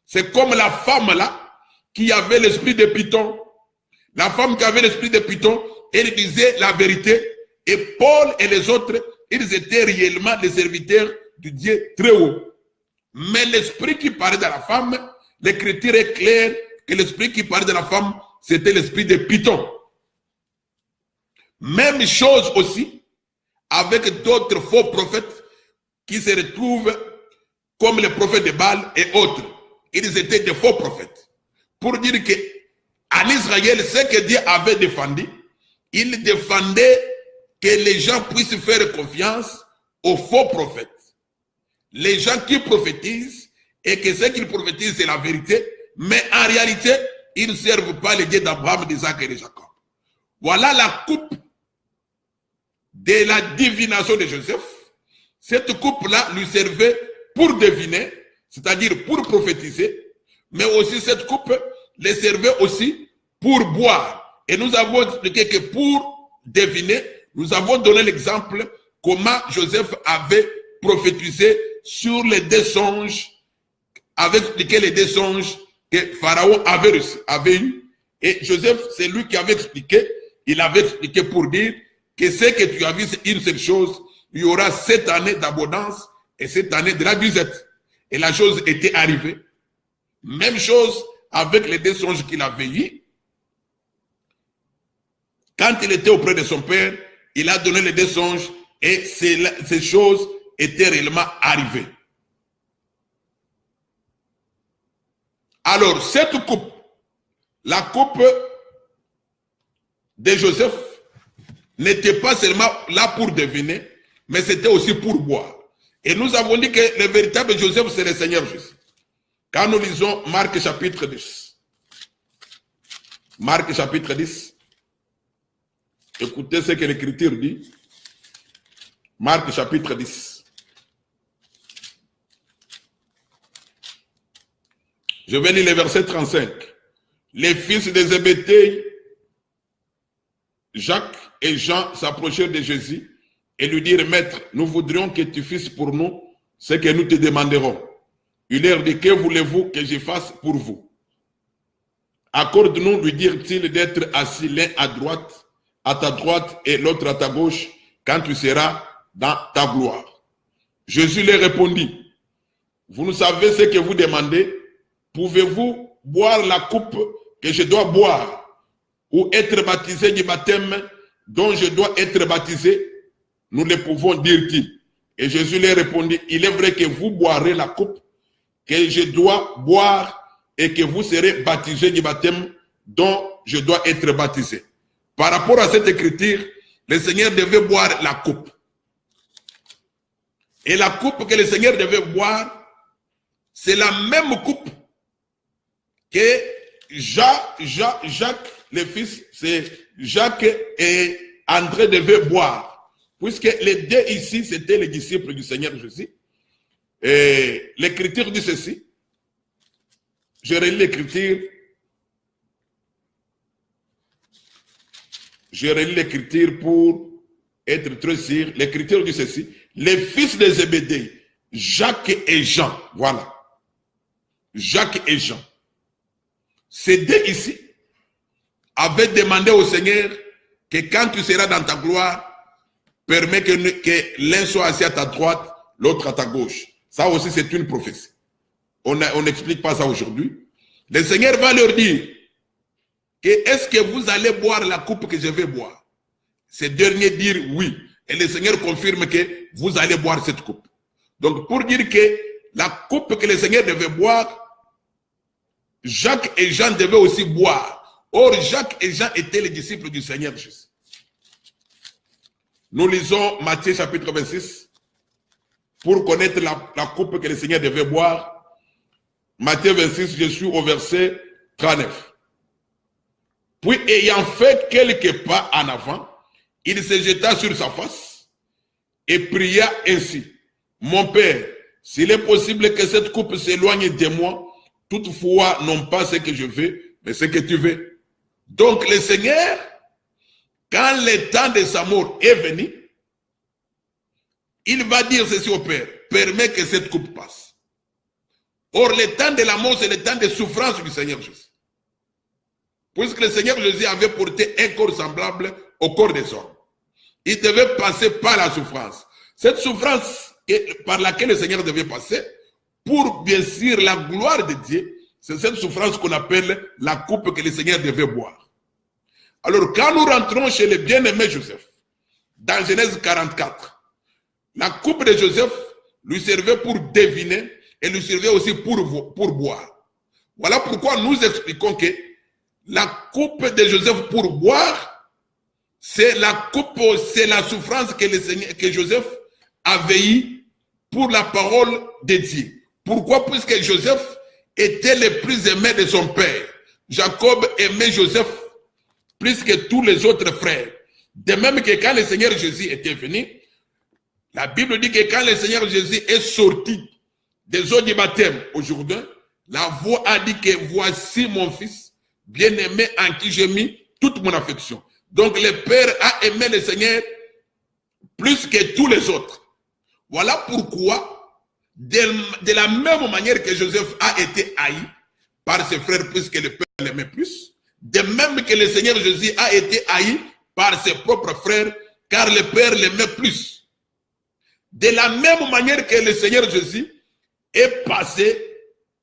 C'est comme la femme là, qui avait l'esprit de Python. La femme qui avait l'esprit de Python, elle disait la vérité. Et Paul et les autres, ils étaient réellement des serviteurs du Dieu très haut. Mais l'esprit qui parlait de la femme, l'écriture est claire que l'esprit qui parlait de la femme, c'était l'esprit de Python. Même chose aussi avec d'autres faux prophètes qui se retrouvent comme les prophètes de Baal et autres. Ils étaient des faux prophètes. Pour dire qu'en Israël, ce que Dieu avait défendu, il défendait que les gens puissent faire confiance aux faux prophètes. Les gens qui prophétisent et que ce qu'ils prophétisent, c'est la vérité, mais en réalité, ils ne servent pas les dieux d'Abraham, d'Isaac et de Jacob. Voilà la coupe de la divination de Joseph. Cette coupe-là lui servait pour deviner, c'est-à-dire pour prophétiser, mais aussi cette coupe les servait aussi pour boire. Et nous avons expliqué que pour deviner, nous avons donné l'exemple comment Joseph avait prophétisé sur les deux songes, avec lesquels les deux songes que Pharaon avait eu. Et Joseph, c'est lui qui avait expliqué, il avait expliqué pour dire que ce que tu as vu, c'est une seule chose, il y aura 7 années d'abondance et 7 années de la disette. Et la chose était arrivée. Même chose avec les deux songes qu'il avait eu. Quand il était auprès de son père, il a donné les deux songes et ces choses étaient réellement arrivées. Alors, cette coupe, la coupe de Joseph, n'était pas seulement là pour deviner, mais c'était aussi pour boire. Et nous avons dit que le véritable Joseph, c'est le Seigneur Jésus. Quand nous lisons Marc chapitre 10, Marc chapitre 10, écoutez ce que l'Écriture dit. Marc chapitre 10. Je vais lire le verset 35. Les fils de Zébédée, Jacques et Jean s'approchèrent de Jésus et lui dirent, Maître, nous voudrions que tu fasses pour nous ce que nous te demanderons. Il leur dit, que voulez-vous que je fasse pour vous? Accorde-nous, lui dirent-ils, d'être assis l'un à ta droite et l'autre à ta gauche, quand tu seras dans ta gloire. Jésus leur répondit, vous ne savez ce que vous demandez, pouvez-vous boire la coupe que je dois boire, ou être baptisé du baptême dont je dois être baptisé? Nous le pouvons, dire-t-il. Et Jésus leur répondit, il est vrai que vous boirez la coupe que je dois boire et que vous serez baptisé du baptême dont je dois être baptisé. Par rapport à cette écriture, le Seigneur devait boire la coupe. Et la coupe que le Seigneur devait boire, c'est la même coupe que Jacques, le fils, c'est Jacques et André devaient boire. Puisque les deux ici, c'était les disciples du Seigneur Jésus. Et l'Écriture dit ceci. Je relis l'Écriture. Je relis l'Écriture pour être très sûr. L'Écriture dit ceci. Les fils de Zébédée, Jacques et Jean. Voilà. Jacques et Jean. Ces deux ici, avait demandé au Seigneur que quand tu seras dans ta gloire, permets que l'un soit assis à ta droite, l'autre à ta gauche. Ça aussi, c'est une prophétie. On n'explique pas ça aujourd'hui. Le Seigneur va leur dire que est-ce que vous allez boire la coupe que je vais boire? Ces derniers dirent oui. Et le Seigneur confirme que vous allez boire cette coupe. Donc, pour dire que la coupe que le Seigneur devait boire, Jacques et Jean devaient aussi boire. Or, Jacques et Jean étaient les disciples du Seigneur Jésus. Nous lisons Matthieu chapitre 26 pour connaître la coupe que le Seigneur devait boire. Matthieu 26, je suis au verset 39. Puis, ayant fait quelques pas en avant, il se jeta sur sa face et pria ainsi. Mon Père, s'il est possible que cette coupe s'éloigne de moi, toutefois, non pas ce que je veux, mais ce que tu veux. Donc, le Seigneur, quand le temps de sa mort est venu, il va dire ceci au Père, permets que cette coupe passe. Or, le temps de la mort, c'est le temps de souffrance du Seigneur Jésus. Puisque le Seigneur Jésus avait porté un corps semblable au corps des hommes. Il devait passer par la souffrance. Cette souffrance par laquelle le Seigneur devait passer, pour bien sûr la gloire de Dieu, c'est cette souffrance qu'on appelle la coupe que le Seigneur devait boire. Alors, quand nous rentrons chez le bien-aimé Joseph, dans Genèse 44, la coupe de Joseph lui servait pour deviner et lui servait aussi pour boire. Voilà pourquoi nous expliquons que la coupe de Joseph pour boire, c'est la coupe, c'est la souffrance que Joseph avait eue pour la parole de Dieu. Pourquoi? Puisque Joseph était le plus aimé de son père. Jacob aimait Joseph plus que tous les autres frères. De même que quand le Seigneur Jésus était venu, la Bible dit que quand le Seigneur Jésus est sorti des eaux du baptême au Jourdain, la voix a dit que voici mon fils, bien-aimé en qui j'ai mis toute mon affection. Donc le Père a aimé le Seigneur plus que tous les autres. Voilà pourquoi, de la même manière que Joseph a été haï par ses frères puisque le Père l'aimait plus, de même que le Seigneur Jésus a été haï par ses propres frères car le Père l'aimait plus. De la même manière que le Seigneur Jésus est passé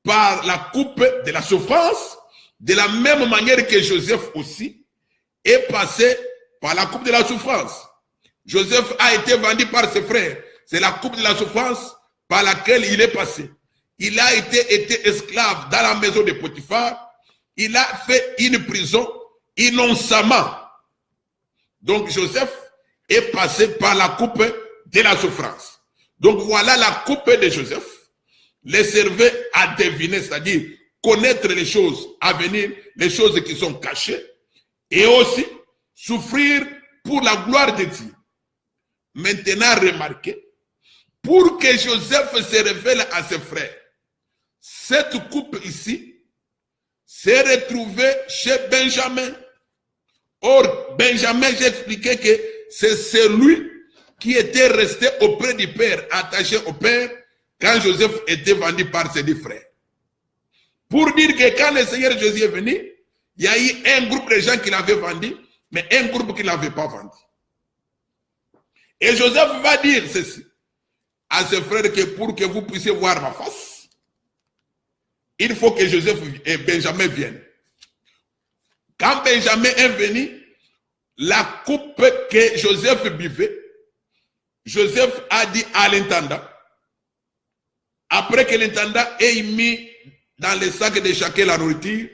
par la coupe de la souffrance, de la même manière que Joseph aussi est passé par la coupe de la souffrance. Joseph a été vendu par ses frères. C'est la coupe de la souffrance par laquelle il est passé. Il a été esclave dans la maison de Potiphar. Il a fait une prison innocemment. Donc Joseph est passé par la coupe de la souffrance. Donc voilà la coupe de Joseph. Les servait à deviner, c'est-à-dire connaître les choses à venir, les choses qui sont cachées, et aussi souffrir pour la gloire de Dieu. Maintenant, remarquez, pour que Joseph se révèle à ses frères, cette coupe ici s'est retrouvée chez Benjamin. Or, Benjamin, j'ai expliqué que c'est celui qui était resté auprès du Père, attaché au Père, quand Joseph était vendu par ses deux frères. Pour dire que quand le Seigneur Jésus est venu, il y a eu un groupe de gens qui l'avaient vendu, mais un groupe qui ne l'avait pas vendu. Et Joseph va dire ceci à ses frères que pour que vous puissiez voir ma face, il faut que Joseph et Benjamin viennent. Quand Benjamin est venu, la coupe que Joseph buvait, Joseph a dit à l'intendant, après que l'intendant ait mis dans le sac de chacun la nourriture,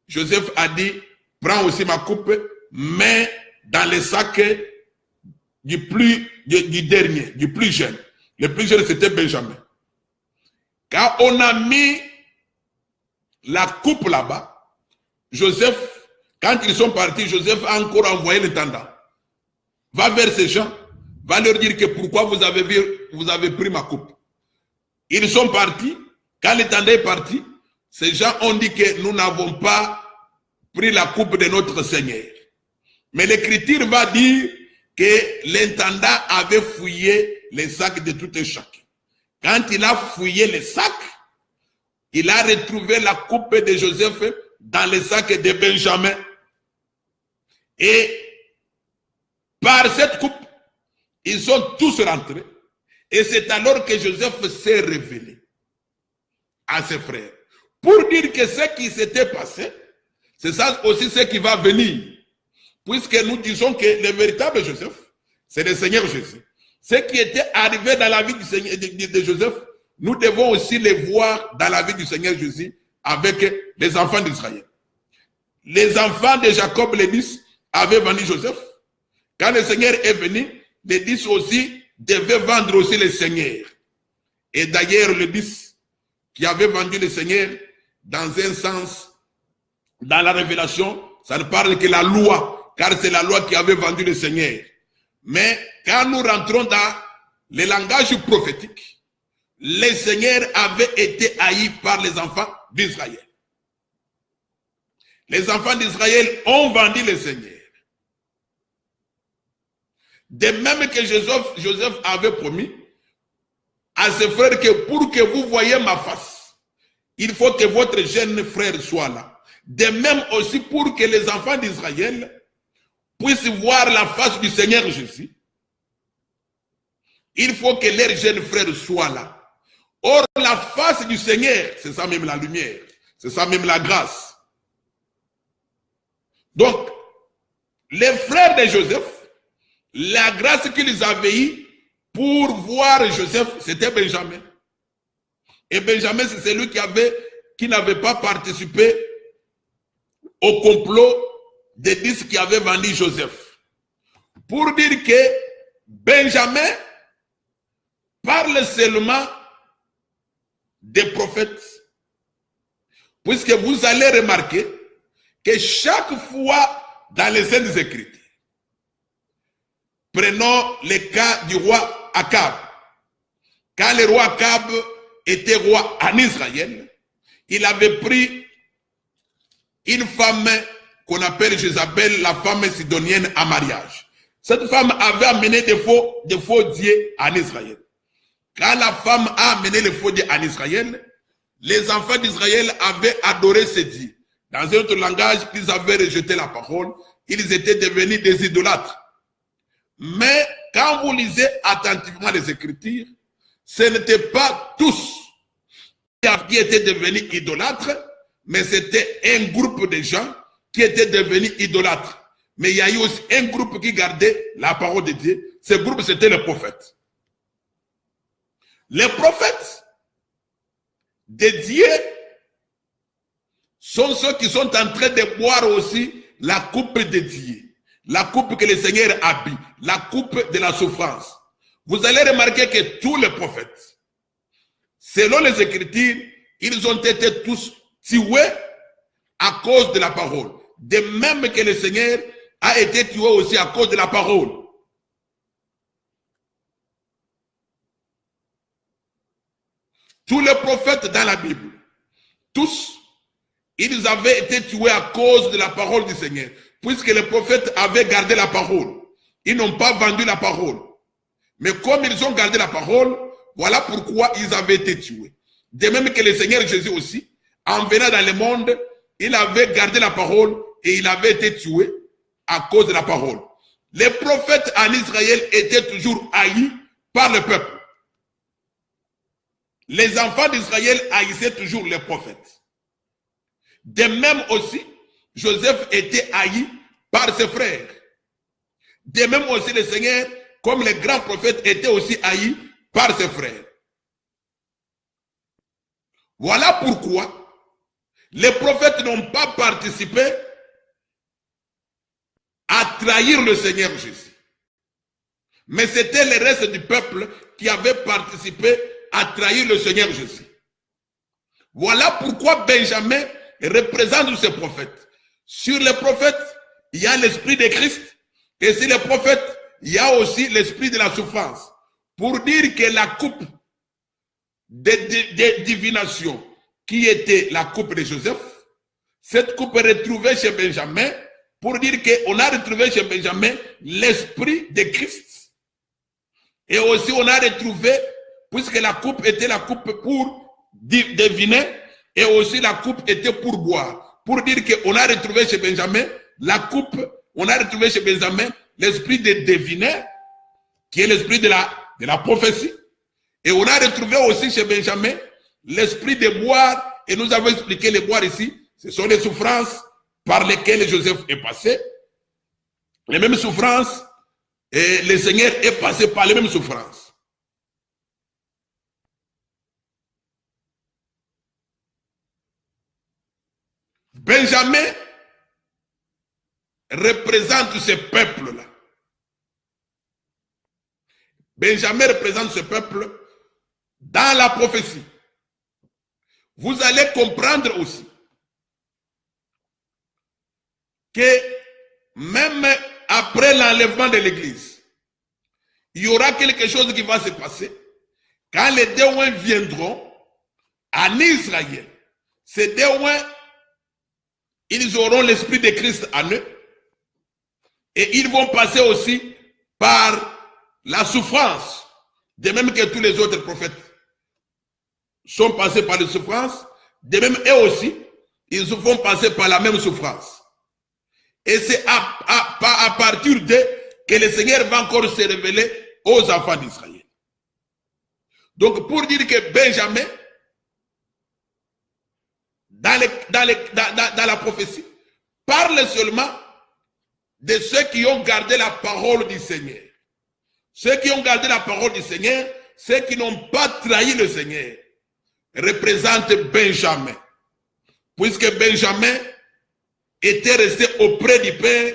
Joseph a dit, prends aussi ma coupe, mais dans le sac du dernier, du plus jeune. Le plus jeune, c'était Benjamin. Quand on a mis la coupe là-bas, Joseph, quand ils sont partis, Joseph a encore envoyé l'intendant. Va vers ces gens, va leur dire que pourquoi vous avez pris ma coupe. Ils sont partis. Quand l'intendant est parti, ces gens ont dit que nous n'avons pas pris la coupe de notre Seigneur. Mais l'Écriture va dire que l'intendant avait fouillé les sacs de tout un chacun. Quand il a fouillé les sacs, il a retrouvé la coupe de Joseph dans les sacs de Benjamin. Et par cette coupe, ils sont tous rentrés. Et c'est alors que Joseph s'est révélé à ses frères. Pour dire que ce qui s'était passé, c'est ça aussi ce qui va venir. Puisque nous disons que le véritable Joseph, c'est le Seigneur Jésus. Ce qui était arrivé dans la vie du Seigneur, de Joseph, nous devons aussi le voir dans la vie du Seigneur Jésus avec les enfants d'Israël. Les enfants de Jacob, les 10, avaient vendu Joseph. Quand le Seigneur est venu, les 10 aussi devaient vendre aussi le Seigneur. Et d'ailleurs, les 10 qui avaient vendu le Seigneur, dans un sens, dans la révélation, ça ne parle que la loi, car c'est la loi qui avait vendu le Seigneur. Mais quand nous rentrons dans le langage prophétique, le Seigneur avait été haï par les enfants d'Israël. Les enfants d'Israël ont vendu le Seigneur. De même que Joseph avait promis à ses frères que pour que vous voyez ma face, il faut que votre jeune frère soit là. De même aussi pour que les enfants d'Israël puissent voir la face du Seigneur Jésus, il faut que leur jeune frère soit là. Or, la face du Seigneur, c'est ça même la lumière, c'est ça même la grâce. Donc, les frères de Joseph, la grâce qu'ils avaient eue pour voir Joseph, c'était Benjamin. Et Benjamin, c'est celui qui n'avait pas participé au complot des 10 qui avaient vendu Joseph. Pour dire que Benjamin parle seulement des prophètes. Puisque vous allez remarquer que chaque fois dans les Saintes Écritures, prenons le cas du roi Akab. Quand le roi Akab était roi en Israël, il avait pris une femme qu'on appelle Jézabel, la femme sidonienne, en mariage. Cette femme avait amené des faux dieux en Israël. Quand la femme a amené les faux dieux en Israël, les enfants d'Israël avaient adoré ces dieux. Dans un autre langage, ils avaient rejeté la parole. Ils étaient devenus des idolâtres. Mais quand vous lisez attentivement les Écritures, ce n'étaient pas tous qui étaient devenus idolâtres, mais c'était un groupe de gens qui étaient devenus idolâtres. Mais il y a eu aussi un groupe qui gardait la parole de Dieu. Ce groupe, c'était les prophètes. Les prophètes de Dieu sont ceux qui sont en train de boire aussi la coupe de Dieu. La coupe que le Seigneur a bu, la coupe de la souffrance. Vous allez remarquer que tous les prophètes, selon les Écritures, ils ont été tous tués à cause de la parole. De même que le Seigneur a été tué aussi à cause de la parole. Tous les prophètes dans la Bible, tous, ils avaient été tués à cause de la parole du Seigneur. Puisque les prophètes avaient gardé la parole. Ils n'ont pas vendu la parole. Mais comme ils ont gardé la parole, voilà pourquoi ils avaient été tués. De même que le Seigneur Jésus aussi, en venant dans le monde, il avait gardé la parole et il avait été tué à cause de la parole. Les prophètes en Israël étaient toujours haïs par le peuple. Les enfants d'Israël haïssaient toujours les prophètes. De même aussi, Joseph était haï par ses frères. De même aussi le Seigneur, comme les grands prophètes, était aussi haï par ses frères. Voilà pourquoi les prophètes n'ont pas participé à trahir le Seigneur Jésus. Mais c'était le reste du peuple qui avait participé à trahir le Seigneur Jésus. Voilà pourquoi Benjamin représente ces prophètes. Sur les prophètes, il y a l'esprit de Christ. Et sur les prophètes, il y a aussi l'esprit de la souffrance. Pour dire que la coupe de divination qui était la coupe de Joseph, cette coupe est retrouvée chez Benjamin, pour dire qu'on a retrouvé chez Benjamin l'esprit de Christ. Et aussi on a retrouvé, puisque la coupe était la coupe pour deviner, et aussi la coupe était pour boire. Pour dire qu'on a retrouvé chez Benjamin la coupe on a retrouvé chez Benjamin l'esprit de deviner, qui est l'esprit de la prophétie. Et on a retrouvé aussi chez Benjamin l'esprit de boire. Et nous avons expliqué les boire ici. Ce sont les souffrances par lesquelles Joseph est passé. Les mêmes souffrances. Et le Seigneur est passé par les mêmes souffrances. Benjamin représente ce peuple-là. Benjamin représente ce peuple dans la prophétie. Vous allez comprendre aussi que même après l'enlèvement de l'Église, il y aura quelque chose qui va se passer quand les Déouins viendront en Israël. Ces Déouins, ils auront l'esprit de Christ en eux et ils vont passer aussi par la souffrance, de même que tous les autres prophètes sont passés par les souffrances, de même eux aussi, ils se font passer par la même souffrance. Et c'est à partir d'eux que le Seigneur va encore se révéler aux enfants d'Israël. Donc pour dire que Benjamin, dans la prophétie, parle seulement de ceux qui ont gardé la parole du Seigneur. Ceux qui ont gardé la parole du Seigneur, ceux qui n'ont pas trahi le Seigneur, représentent Benjamin. Puisque Benjamin était resté auprès du Père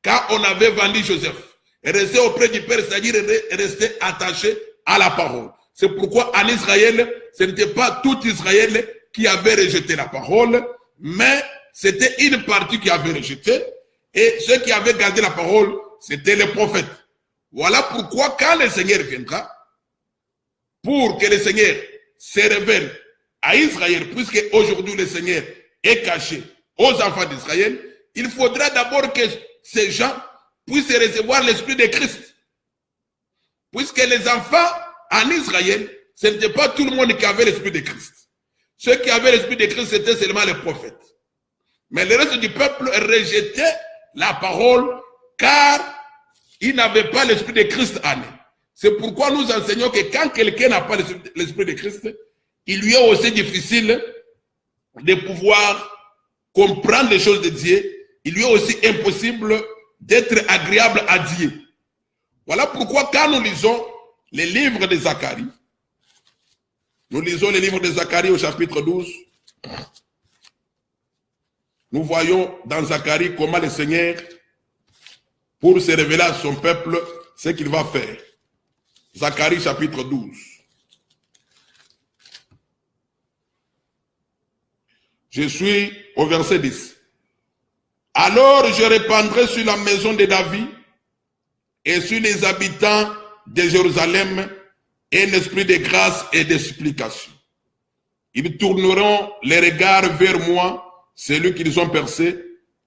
quand on avait vendu Joseph. Resté auprès du Père, c'est-à-dire resté attaché à la parole. C'est pourquoi en Israël, ce n'était pas tout Israël qui avait rejeté la parole, mais c'était une partie qui avait rejeté, et ceux qui avaient gardé la parole, c'était les prophètes. Voilà pourquoi quand le Seigneur viendra, pour que le Seigneur se révèle à Israël, puisque aujourd'hui le Seigneur est caché aux enfants d'Israël, il faudra d'abord que ces gens puissent recevoir l'esprit de Christ. Puisque les enfants en Israël, ce n'était pas tout le monde qui avait l'esprit de Christ. Ceux qui avaient l'esprit de Christ, c'était seulement les prophètes. Mais le reste du peuple rejetait la parole car ils n'avaient pas l'esprit de Christ en eux. C'est pourquoi nous enseignons que quand quelqu'un n'a pas l'esprit de Christ, il lui est aussi difficile de pouvoir comprendre les choses de Dieu. Il lui est aussi impossible d'être agréable à Dieu. Voilà pourquoi quand nous lisons les livres de Zacharie, nous lisons les livres de Zacharie au chapitre 12, nous voyons dans Zacharie comment le Seigneur, pour se révéler à son peuple, ce qu'il va faire. Zacharie chapitre 12. Je suis au verset 10. Alors je répandrai sur la maison de David et sur les habitants de Jérusalem un esprit de grâce et de supplication. Ils tourneront les regards vers moi, celui qu'ils ont percé.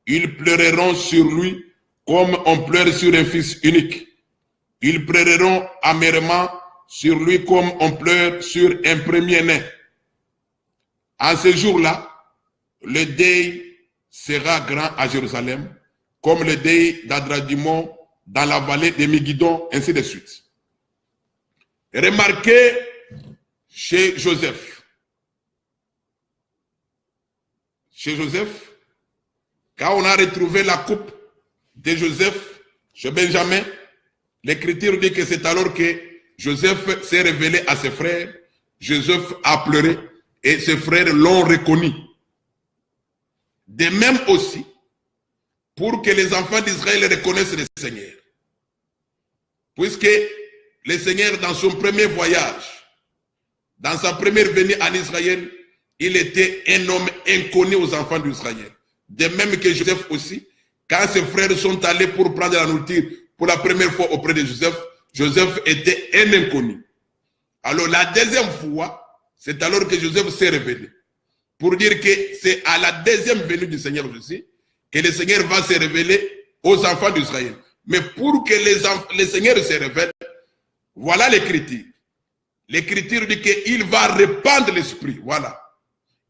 Ils pleureront sur lui comme on pleure sur un fils unique. Ils pleureront amèrement sur lui comme on pleure sur un premier-né. En ce jour-là, le deuil sera grand à Jérusalem, comme le deuil d'Adradimon dans la vallée de Megiddo, ainsi de suite. Remarquez chez Joseph. Chez Joseph, quand on a retrouvé la coupe de Joseph chez Benjamin, l'Écriture dit que c'est alors que Joseph s'est révélé à ses frères. Joseph a pleuré et ses frères l'ont reconnu. De même aussi, pour que les enfants d'Israël reconnaissent le Seigneur. Puisque le Seigneur, dans son premier voyage, dans sa première venue en Israël, il était un homme inconnu aux enfants d'Israël. De même que Joseph aussi, quand ses frères sont allés pour prendre la nourriture pour la première fois auprès de Joseph, Joseph était un inconnu. Alors la deuxième fois, c'est alors que Joseph s'est révélé. Pour dire que c'est à la deuxième venue du Seigneur Jésus que le Seigneur va se révéler aux enfants d'Israël. Mais pour que le Seigneur se révèle, voilà l'Écriture. L'Écriture dit qu'il va répandre l'Esprit. Voilà.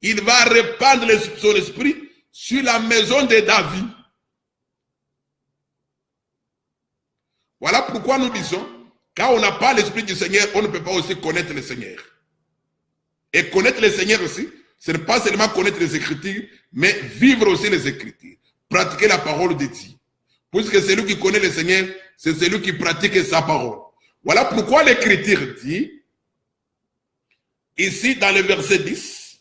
Il va répandre son esprit sur la maison de David. Voilà pourquoi nous disons, quand on n'a pas l'Esprit du Seigneur, on ne peut pas aussi connaître le Seigneur. Et connaître le Seigneur aussi, ce n'est pas seulement connaître les Écritures, mais vivre aussi les Écritures. Pratiquer la parole de Dieu. Puisque celui qui connaît le Seigneur, c'est celui qui pratique sa parole. Voilà pourquoi l'Écriture dit, ici dans le verset 10,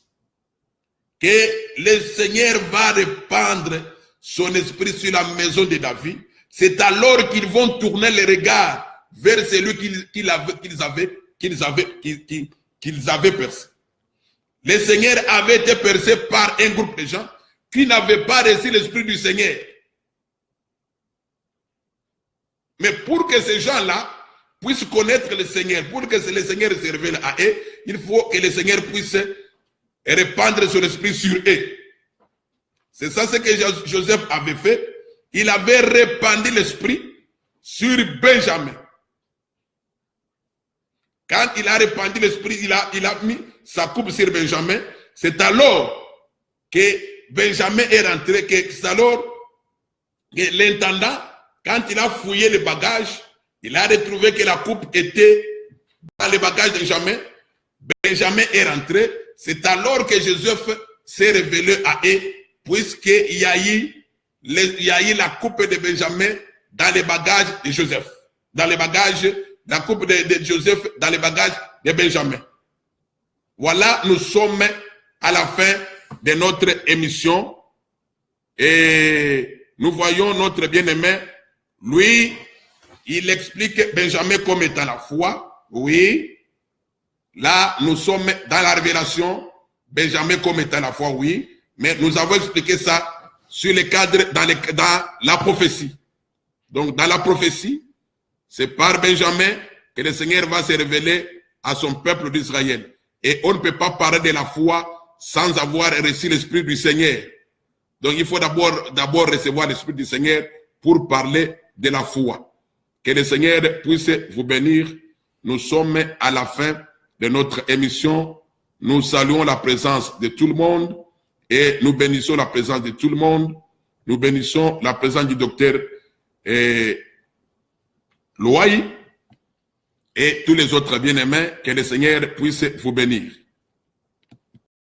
que le Seigneur va répandre son esprit sur la maison de David. C'est alors qu'ils vont tourner les regards vers celui qu'ils avaient percé. Le Seigneur avait été percé par un groupe de gens qui n'avaient pas reçu l'Esprit du Seigneur. Mais pour que ces gens-là puissent connaître le Seigneur, pour que le Seigneur se révèle à eux, il faut que le Seigneur puisse répandre son esprit sur eux. C'est ça ce que Joseph avait fait. Il avait répandu l'esprit sur Benjamin. Quand il a répandu l'esprit, il a mis sa coupe sur Benjamin. C'est alors que Benjamin est rentré, c'est alors que l'intendant, quand il a fouillé les bagages, il a retrouvé que la coupe était dans les bagages de Benjamin. Benjamin est rentré. C'est alors que Joseph s'est révélé à eux, puisqu'il y a eu la coupe de Benjamin dans les bagages de Joseph. Dans les bagages, la coupe de Joseph dans les bagages de Benjamin. Voilà, nous sommes à la fin de notre émission. Et nous voyons notre bien-aimé. Lui, il explique Benjamin comme étant la foi. Oui. Là, nous sommes dans la révélation. Benjamin comme étant la foi, oui. Mais nous avons expliqué ça sur le cadre, dans la prophétie. Donc, dans la prophétie, c'est par Benjamin que le Seigneur va se révéler à son peuple d'Israël. Et on ne peut pas parler de la foi sans avoir reçu l'Esprit du Seigneur. Donc, il faut d'abord recevoir l'Esprit du Seigneur pour parler de la foi. Que le Seigneur puisse vous bénir. Nous sommes à la fin de notre émission. Nous saluons la présence de tout le monde et nous bénissons la présence de tout le monde. Nous bénissons la présence du docteur Loaï et tous les autres bien-aimés. Que le Seigneur puisse vous bénir.